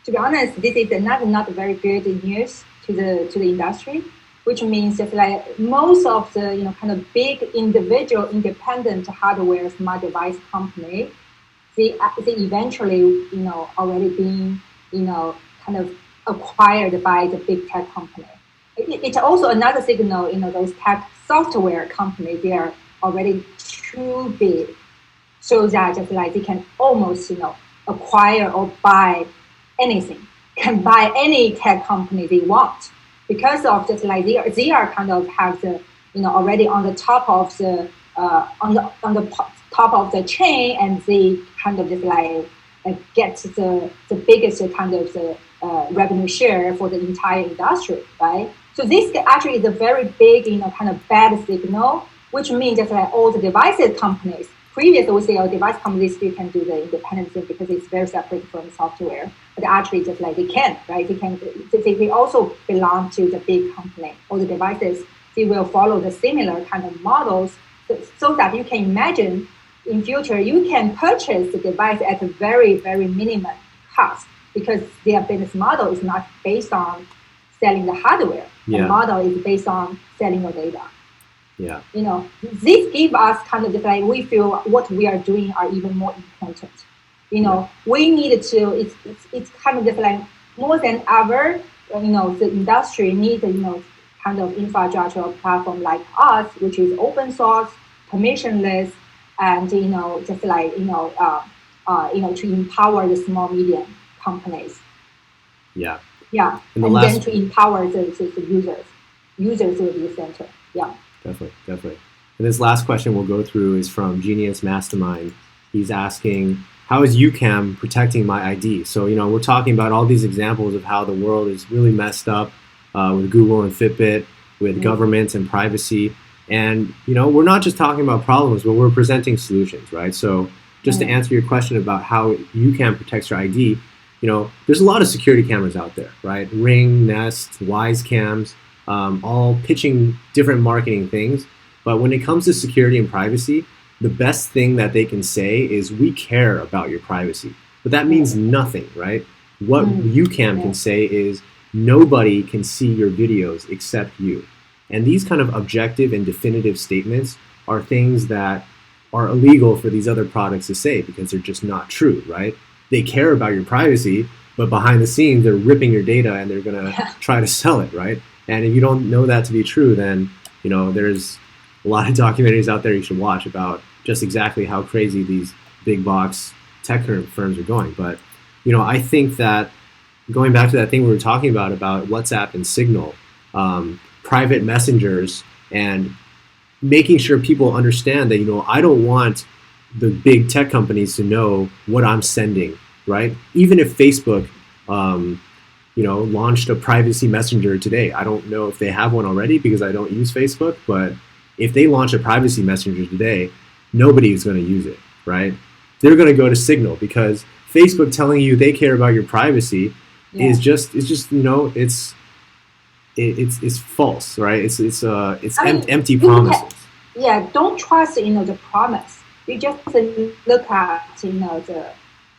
To be honest, this is not very good news to the industry, which means that like most of the kind of big individual independent hardware smart device company, they eventually already being kind of acquired by the big tech company. It's also another signal, those tech software companies, they are already too big, so that just like they can almost acquire or buy anything, can buy any tech company they want, because of just like they are kind of have the already on the top of the on the top of the chain, and they kind of just like get the biggest kind of the revenue share for the entire industry, right? So this actually is a very big kind of bad signal, which means that like all the devices companies. Previously, we say device companies still can do the independent thing because it's very separate from software. But actually, just like they can, right? They also belong to the big company. All the devices, they will follow the similar kind of models, so that you can imagine in future you can purchase the device at a very, very minimum cost, because their business model is not based on selling the hardware. The model is based on selling your data.
Yeah.
This gives us kind of just like we feel what we are doing are even more important. We need to. It's kind of just like more than ever. The industry needs kind of infrastructure platform like us, which is open source, permissionless, and just like to empower the small medium companies.
Yeah.
Yeah, and then to empower the users. Users will be the center. Yeah.
Definitely. And this last question we'll go through is from Genius Mastermind. He's asking, how is Ucam protecting my ID? So, we're talking about all these examples of how the world is really messed up with Google and Fitbit, with governments and privacy. And, we're not just talking about problems, but we're presenting solutions, right? So just to answer your question about how Ucam protects your ID, there's a lot of security cameras out there, right? Ring, Nest, Wise cams, all pitching different marketing things. But when it comes to security and privacy, the best thing that they can say is we care about your privacy. But that means nothing, right? What Ucam can say is nobody can see your videos except you. And these kind of objective and definitive statements are things that are illegal for these other products to say because they're just not true, right? They care about your privacy, but behind the scenes, they're ripping your data and they're going to try to sell it, right? And if you don't know that to be true, then, there's a lot of documentaries out there you should watch about just exactly how crazy these big box tech firms are going. But, I think that going back to that thing we were talking about WhatsApp and Signal, private messengers, and making sure people understand that, I don't want the big tech companies to know what I'm sending, right? Even if Facebook, launched a privacy messenger today. I don't know if they have one already because I don't use Facebook, but if they launch a privacy messenger today, nobody is going to use it, right? They're going to go to Signal because Facebook telling you they care about your privacy is just it's false, right? It's empty promises.
Don't trust the promise. You just look at the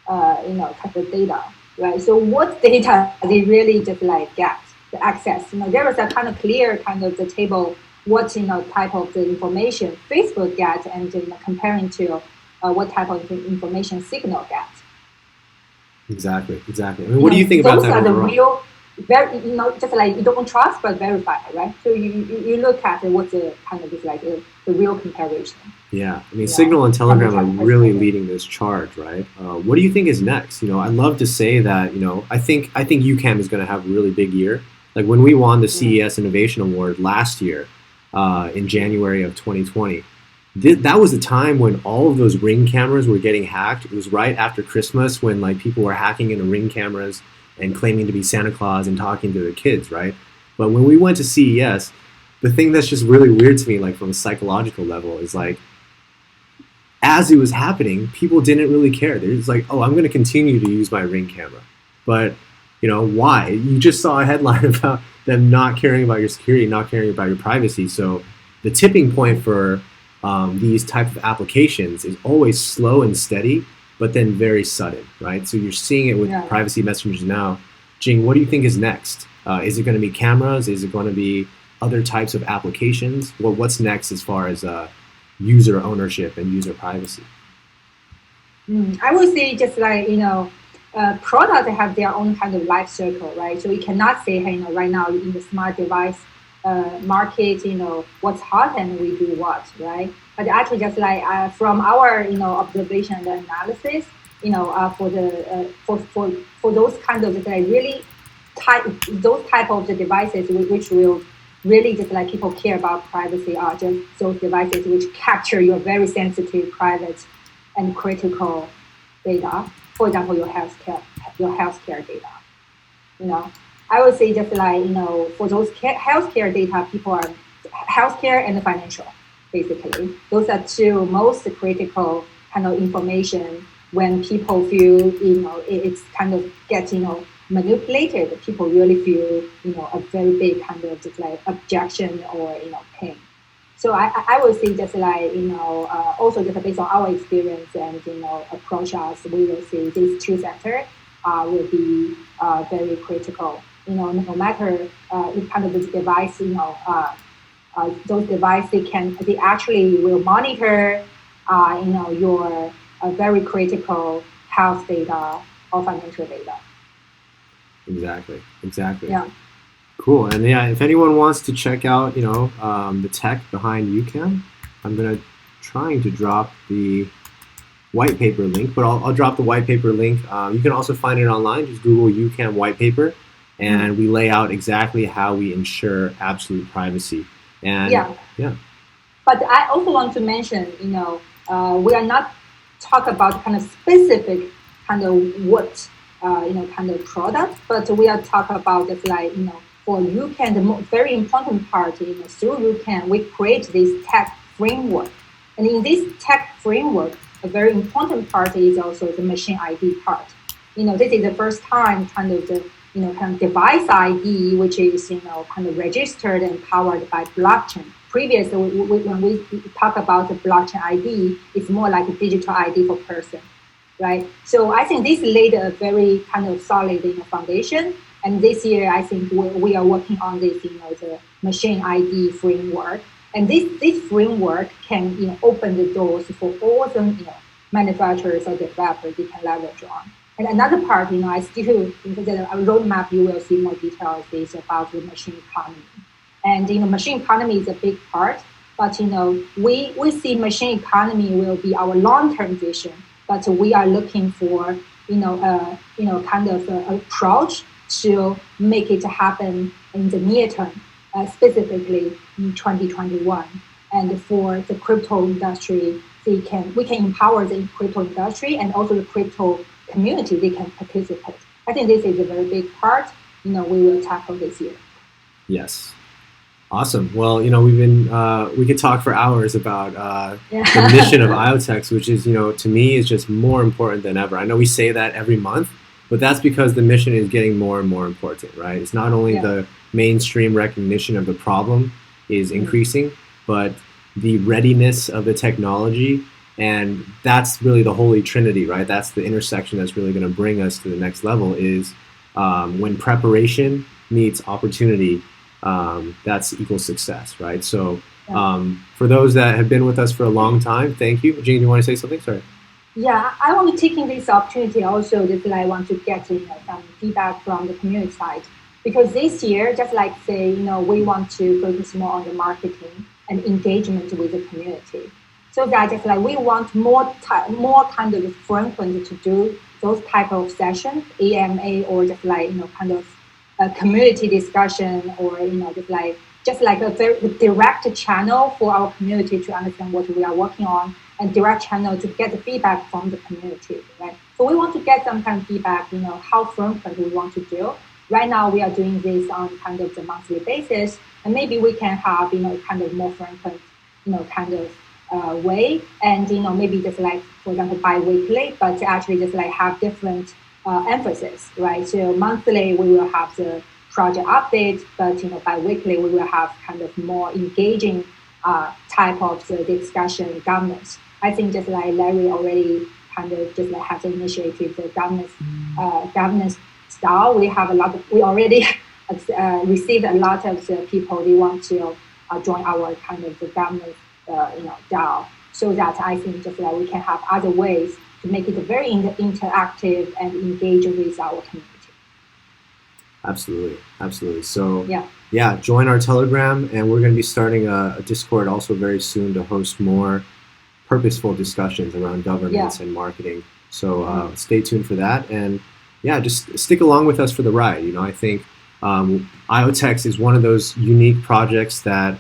type of data, right? So what data they really just get the access? There is a kind of clear the table what type of the information Facebook gets and comparing to what type of information Signal gets.
Exactly. I mean, what do you think about that?
Those are the real, very just you don't trust but verify, right? So you look at what's the kind of the real comparison.
Yeah, I mean, Signal and Telegram are really leading this charge, right? What do you think is next? I'd love to say that I think Ucam is going to have a really big year. Like when we won the CES Innovation Award last year in January of 2020. That was the time when all of those Ring cameras were getting hacked. It was right after Christmas when people were hacking into Ring cameras and claiming to be Santa Claus and talking to their kids, right? But when we went to CES, the thing that's just really weird to me, from a psychological level, is as it was happening, people didn't really care. They're just oh, I'm going to continue to use my Ring camera. But, why? You just saw a headline about them not caring about your security, not caring about your privacy. So the tipping point for these type of applications is always slow and steady, but then very sudden, right? So you're seeing it with privacy messengers now. Jing, what do you think is next? Is it going to be cameras? Is it going to be other types of applications? What's next as far as user ownership and user privacy?
I would say just products have their own kind of life cycle, right? So you cannot say, hey, right now in the smart device market, what's hot and we do what, right? But actually, just from our observation and analysis, for those kind of really those type of the devices which will really just people care about privacy are just those devices which capture your very sensitive, private, and critical data. For example, your healthcare data. I would say just for those healthcare data, people are healthcare and financial, basically. Those are two most critical kind of information when people feel, it's kind of getting, manipulated. People really feel, a very big kind of just objection or, pain. So I would say just also just based on our experience and, approach us, we will see these two sectors will be very critical. No matter if kind of this device, those devices they actually will monitor, your very critical health data or financial data.
Exactly.
Yeah.
Cool. And if anyone wants to check out, the tech behind Ucam, I'm trying to drop the white paper link, but I'll drop the white paper link. You can also find it online. Just Google Ucam white paper. And we lay out exactly how we ensure absolute privacy. And
But I also want to mention, we are not talk about kind of specific kind of what, kind of product, but we are talking about just for Ucam, the very important part, through Ucam, we create this tech framework. And in this tech framework, a very important part is also the machine ID part. This is the first time kind of the device ID, which is, kind of registered and powered by blockchain, previously, when we talk about the blockchain ID, it's more like a digital ID for person, right? So I think this laid a very kind of solid foundation. And this year, I think we are working on this, the machine ID framework. And this framework can, open the doors for all the, manufacturers or developers they can leverage on. And another part, I still think that a roadmap you will see more details is about the machine economy. And machine economy is a big part, but we see machine economy will be our long-term vision. But we are looking for kind of approach to make it happen in the near term, specifically in 2021. And for the crypto industry, we can empower the crypto industry and also the crypto community. They can participate. I think this is a very big part. We will tackle this year.
Yes. Awesome. Well, we could talk for hours about the mission of IoTeX, which is, to me, is just more important than ever. I know we say that every month, but that's because the mission is getting more and more important, right? It's not only the mainstream recognition of the problem is increasing, but the readiness of the technology, and that's really the holy trinity, right? That's the intersection that's really going to bring us to the next level is when preparation meets opportunity, that's equals success, right? So for those that have been with us for a long time, thank you. Jing, do you want to say something? Sorry.
Yeah, I want to taking this opportunity also that I want to get some feedback from the community side. Because this year, just like say, we want to focus more on the marketing and engagement with the community. So that just like we want more kind of frequent to do those type of sessions, AMA, or just like, kind of a community discussion, or, just like a very direct channel for our community to understand what we are working on, and direct channel to get the feedback from the community, right? So we want to get some kind of feedback, how frequent we want to do. Right now, we are doing this on kind of the monthly basis, and maybe we can have, kind of more frequent, kind of way, and, maybe just like, for example, bi-weekly, but actually just like have different emphasis, right? So monthly, we will have the project update, but, bi-weekly, we will have kind of more engaging type of the discussion governance. I think just like Larry already kind of just like has initiated the governance style. We already received a lot of the people they want to join our kind of the governance DAO, so that I think just like we can have other ways to make it very interactive and engage with our community.
Absolutely. So join our Telegram, and we're going to be starting a Discord also very soon to host more purposeful discussions around governance and marketing. So stay tuned for that, and just stick along with us for the ride. I think IoTeX is one of those unique projects that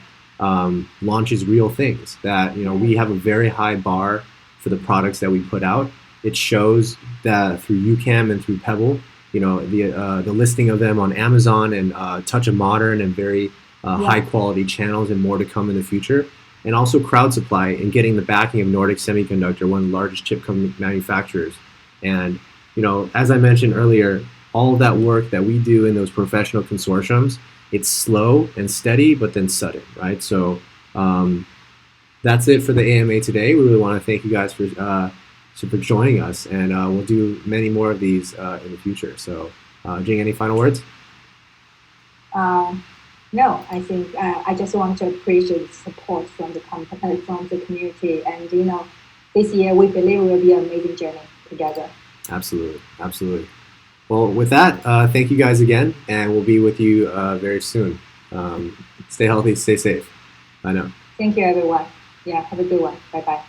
launches real things. That we have a very high bar for the products that we put out. It shows that through Ucam and through Pebble. The listing of them on Amazon and touch of modern and very high quality channels, and more to come in the future. And also crowd supply and getting the backing of Nordic Semiconductor, one of the largest chip manufacturers. And as I mentioned earlier, all of that work that we do in those professional consortiums, it's slow and steady, but then sudden, right? So that's it for the AMA today. We really want to thank you guys for joining us, and we'll do many more of these in the future. So, Jing, any final words?
No, I think I just want to appreciate the support from the company, from the community, and this year we believe will be an amazing journey together.
Absolutely. Well, with that, thank you guys again, and we'll be with you very soon. Stay healthy, stay safe. Bye now.
Thank you, everyone. Yeah, have a good one. Bye-bye.